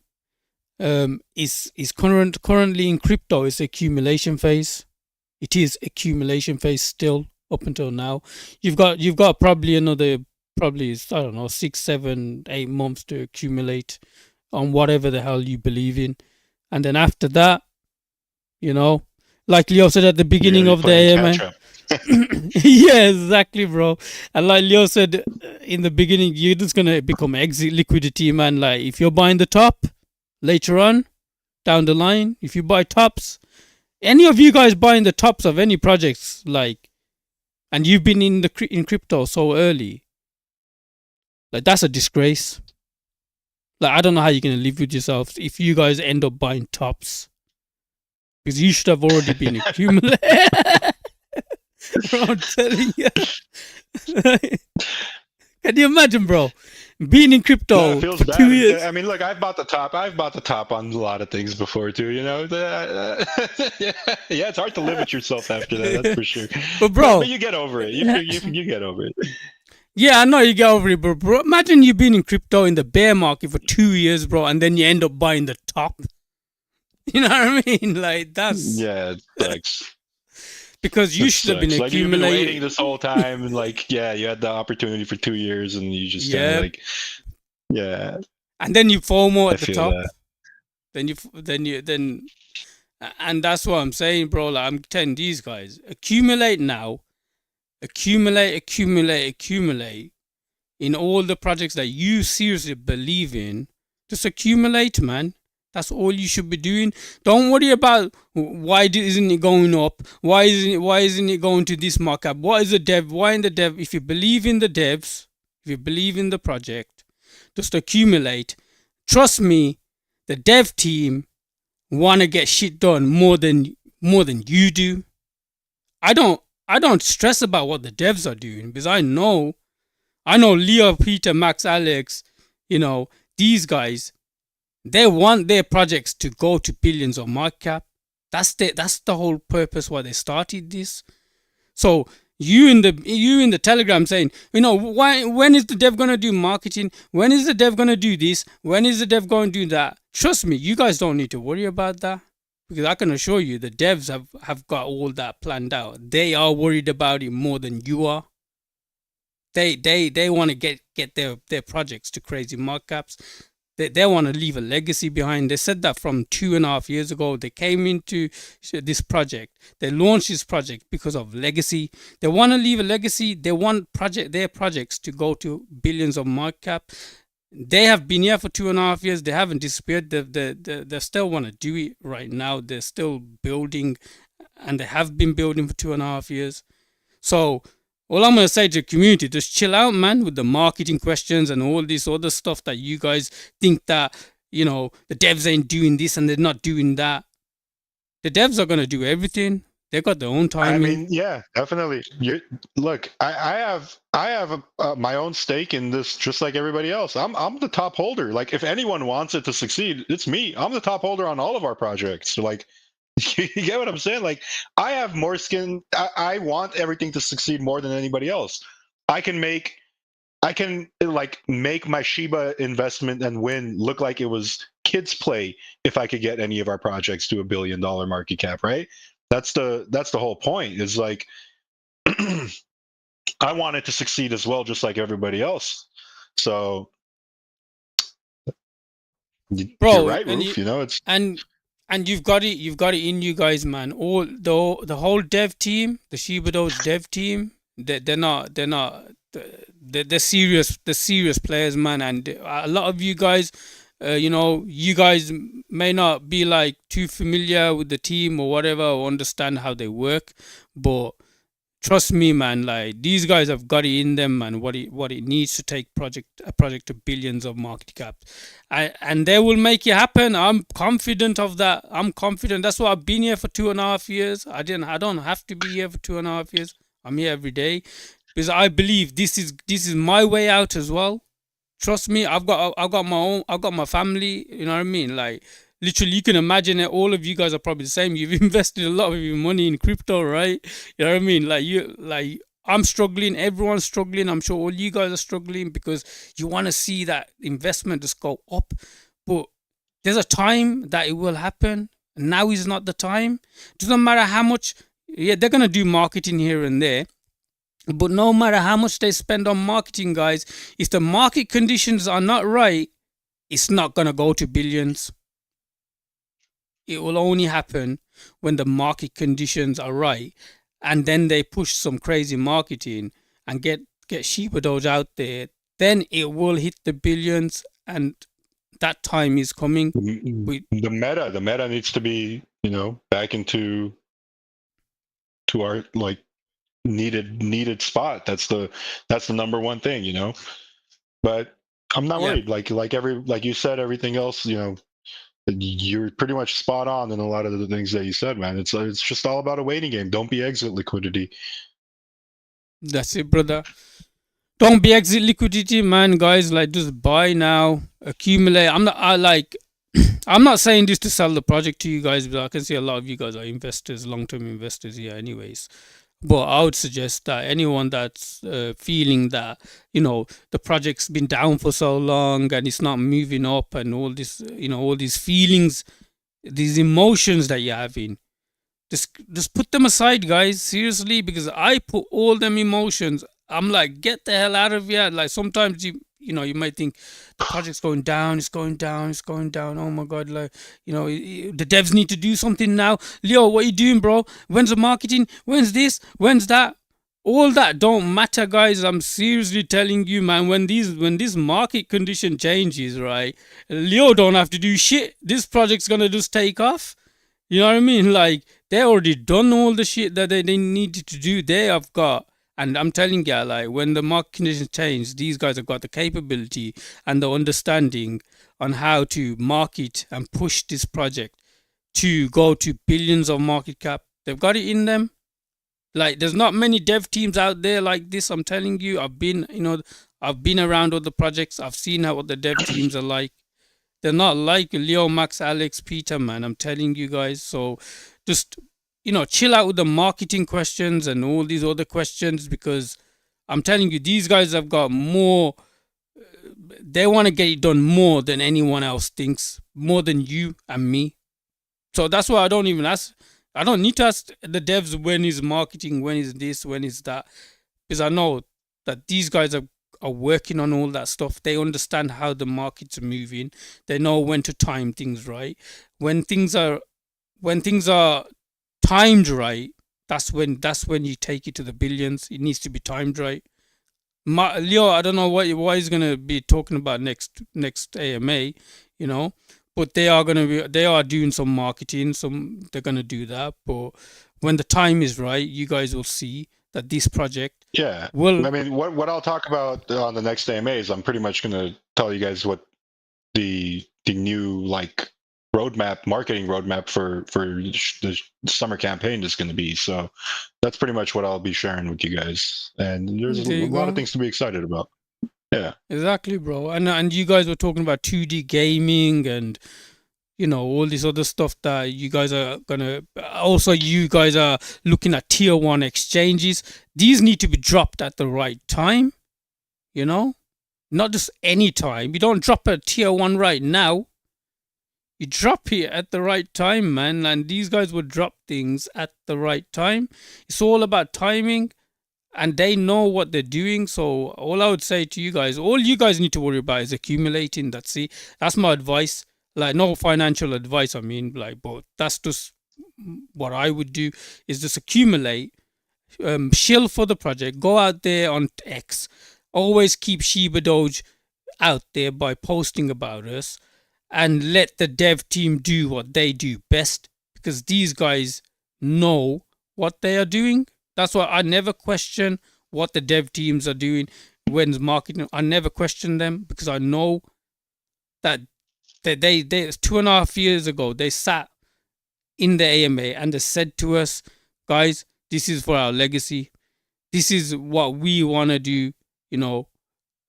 It's currently in crypto. It's accumulation phase. It is accumulation phase still up until now. You've got probably another, I don't know, 6, 7, 8 months to accumulate on whatever the hell you believe in. And then after that, like Leo said at the beginning of the AMA. Yeah, exactly, bro. And like Leo said in the beginning, you're just going to become exit liquidity, man. Like if you're buying the top later on, down the line, if you buy tops, any of you guys buying the tops of any projects, like, and you've been in crypto so early, like that's a disgrace. Like I don't know how you're gonna live with yourself if you guys end up buying tops, because you should have already been accumulating. Bro, I'm telling you. Can you imagine, bro? Being in crypto for 2 years. I mean, look, I've bought the top on a lot of things before too. Yeah, it's hard to live with yourself after that. That's for sure. But bro, but you get over it. You get over it. Yeah, I know you get over it, but bro, imagine you been in crypto in the bear market for 2 years, bro, and then you end up buying the top. You know what I mean? Like that's it sucks. Because you should have been like accumulating. You've been waiting this whole time, and like, you had the opportunity for 2 years, and you just kind of like, and then you FOMO at the top. Then and that's what I'm saying, bro. Like I'm telling these guys, accumulate now, accumulate in all the projects that you seriously believe in. Just accumulate, man. That's all you should be doing. Don't worry about why isn't it going up? Why isn't it going to this markup? What is the dev? Why in the dev? If you believe in the devs, if you believe in the project, just accumulate. Trust me, the dev team wanna get shit done more than you do. I don't stress about what the devs are doing because I know Leo, Peter, Max, Alex, these guys. They want their projects to go to billions of market cap. That's the whole purpose why they started this. So you in the Telegram saying, when is the dev gonna do marketing? When is the dev gonna do this? When is the dev gonna do that? Trust me, you guys don't need to worry about that, because I can assure you the devs have got all that planned out. They are worried about it more than you are. They want to get their projects to crazy market caps. They want to leave a legacy behind. They said that from 2.5 years ago. They came into this project. They launched this project because of legacy. They want to leave a legacy. They want their projects to go to billions of market cap. They have been here for 2.5 years. They haven't disappeared. They still want to do it right now. They're still building, and they have been building for 2.5 years. So all I'm going to say to the community, just chill out, man, with the marketing questions and all this other stuff that you guys think that, the devs ain't doing this and they're not doing that. The devs are going to do everything. They got their own timing. I mean, yeah, definitely. Look, I have my own stake in this, just like everybody else. I'm the top holder. Like, if anyone wants it to succeed, it's me. I'm the top holder on all of our projects. So, like, you get what I'm saying? Like, I have more skin. I want everything to succeed more than anybody else. I can make my Shiba investment and win look like it was kids play if I could get any of our projects to $1 billion market cap, right? That's the whole point. Is like, I want it to succeed as well, just like everybody else. So, bro, you're right, Roof. It's and you've got it in you guys, man. All the whole dev team, the Shibadoge dev team, they're not the serious players, man. And a lot of you guys, you guys may not be like too familiar with the team or whatever, or understand how they work, but trust me, man, like these guys have got it in them, man. What it needs to take a project to billions of market cap, and they will make it happen. I'm confident of that. I'm confident. That's why I've been here for 2.5 years. I don't have to be here for 2.5 years. I'm here every day because I believe this is my way out as well. Trust me, I've got my family. You know what I mean? Like literally, you can imagine it. All of you guys are probably the same. You've invested a lot of your money in crypto, right? You know what I mean? I'm struggling. Everyone's struggling. I'm sure all you guys are struggling because you want to see that investment just go up. But there's a time that it will happen. Now is not the time. Doesn't matter how much. Yeah, they're gonna do marketing here and there. But no matter how much they spend on marketing, guys, if the market conditions are not right, it's not going to go to billions. It will only happen when the market conditions are right. And then they push some crazy marketing and get Shibadoge out there. Then it will hit the billions, and that time is coming. The meta needs to be, back into our like needed spot. That's the number one thing, but I'm not worried. Like you said, everything else, you're pretty much spot on in a lot of the things that you said, man. It's just all about a waiting game. Don't be exit liquidity. That's it, brother. Don't be exit liquidity, man, guys. Like, just buy now, accumulate. I'm not saying this to sell the project to you guys, but I can see a lot of you guys are investors, long-term investors here anyways. But I would suggest that anyone that's feeling that, the project's been down for so long and it's not moving up and all this, all these feelings, these emotions that you're having, just put them aside, guys. Seriously, because I put all them emotions. I'm like, get the hell out of here. Like sometimes you might think the project's going down, it's going down. Oh my God, like, the devs need to do something now. Leo, what are you doing, bro? When's the marketing? When's this? When's that? All that don't matter, guys. I'm seriously telling you, man, when this market condition changes, right, Leo don't have to do shit. This project's gonna just take off. You know what I mean? Like, they already done all the shit that they needed to do. They have got. And I'm telling you, like, when the market conditions change, these guys have got the capability and the understanding on how to market and push this project to go to billions of market cap. They've got it in them. Like, there's not many dev teams out there like this. I'm telling you, I've been around all the projects. I've seen what the dev teams are like. They're not like Leo, Max, Alex, Peter, man. I'm telling you guys. So just, chill out with the marketing questions and all these other questions, because I'm telling you, these guys have got more. They want to get it done more than anyone else thinks, more than you and me. So that's why I don't even ask. I don't need to ask the devs when is marketing, when is this, when is that, because I know that these guys are working on all that stuff. They understand how the markets are moving. They know when to time things right. When things are timed right, that's when you take it to the billions. It needs to be timed right. Leo, I don't know what he's gonna be talking about next AMA, but they are doing some marketing. They're gonna do that. But when the time is right, you guys will see that this project. Yeah. Well, I mean, what I'll talk about on the next AMA is I'm pretty much gonna tell you guys what the new marketing roadmap for the summer campaign is going to be. So that's pretty much what I'll be sharing with you guys. And there's a lot of things to be excited about. Yeah, exactly, bro. And you guys were talking about 2D gaming and all this other stuff that you guys are gonna. Also, you guys are looking at tier 1 exchanges. These need to be dropped at the right time. Not just any time. You don't drop a tier 1 right now. You drop it at the right time, man. And these guys will drop things at the right time. It's all about timing. And they know what they're doing. So all I would say to you guys, all you guys need to worry about is accumulating. That's my advice. Like, no financial advice, but that's just what I would do, is just accumulate. shill for the project. Go out there on X. Always keep Shibadoge out there by posting about us, and let the dev team do what they do best, because these guys know what they are doing. That's why I never question what the dev teams are doing when marketing. I never question them, because I know that they 2.5 years ago they sat in the AMA and they said to us, guys, this is for our legacy. This is what we want to do. You know,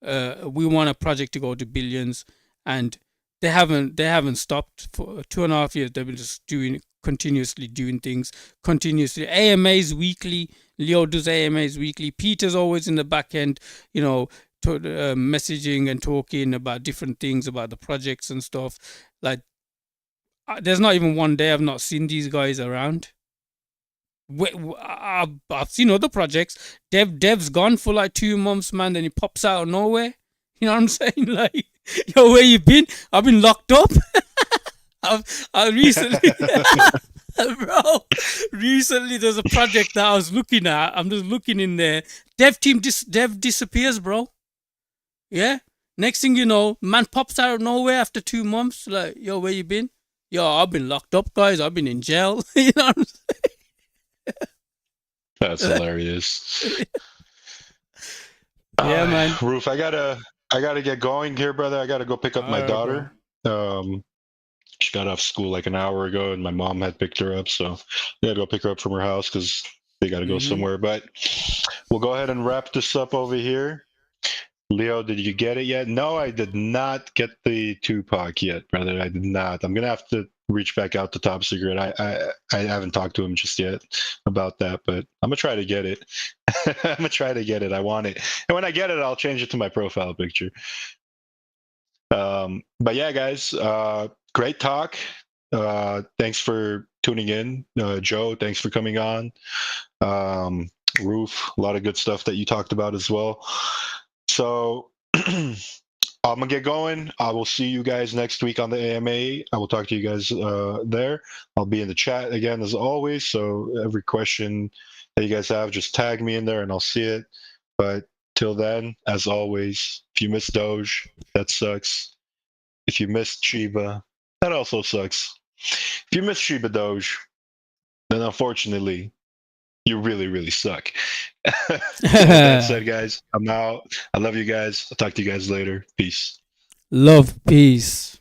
we want a project to go to billions, and they haven't stopped for 2.5 years. They've been just continuously doing things, continuously. AMAs weekly. Leo does AMAs weekly. Peter's always in the back end, you know, messaging and talking about different things about the projects and stuff. Like, there's not even one day I've not seen these guys around. I've seen other projects. Dev's gone for like 2 months, man. Then he pops out of nowhere. You know what I'm saying? Like, yo, where you been? I've been locked up. I recently, bro. Recently, there's a project that I was looking at. I'm just looking in there. Dev disappears, bro. Yeah. Next thing you know, man pops out of nowhere after 2 months. Like, yo, where you been? Yo, I've been locked up, guys. I've been in jail. You know what I'm saying? That's hilarious. Yeah, man. Roof, I gotta get going here, brother. I gotta go pick up my daughter. She got off school like an hour ago, and my mom had picked her up, so I gotta go pick her up from her house because they gotta go somewhere. But we'll go ahead and wrap this up over here. Leo, did you get it yet? No, I did not get the Tupac yet, brother. I did not. I'm gonna have to reach back out to Top Secret. I haven't talked to him just yet about that, but I'm gonna try to get it. I'm gonna try to get it. I want it, and when I get it, I'll change it to my profile picture. But yeah, guys, great talk. Thanks for tuning in. Joe, thanks for coming on. Roof, a lot of good stuff that you talked about as well. So I'm gonna get going. I will see you guys next week on the AMA. I will talk to you guys there. I'll be in the chat again as always. So every question that you guys have, just tag me in there and I'll see it. But till then, as always, if you miss Doge, that sucks. If you missed Shiba, that also sucks. If you miss Shibadoge, then unfortunately, you really, really suck. With that said, guys, I'm out. I love you guys. I'll talk to you guys later. Peace. Love, peace.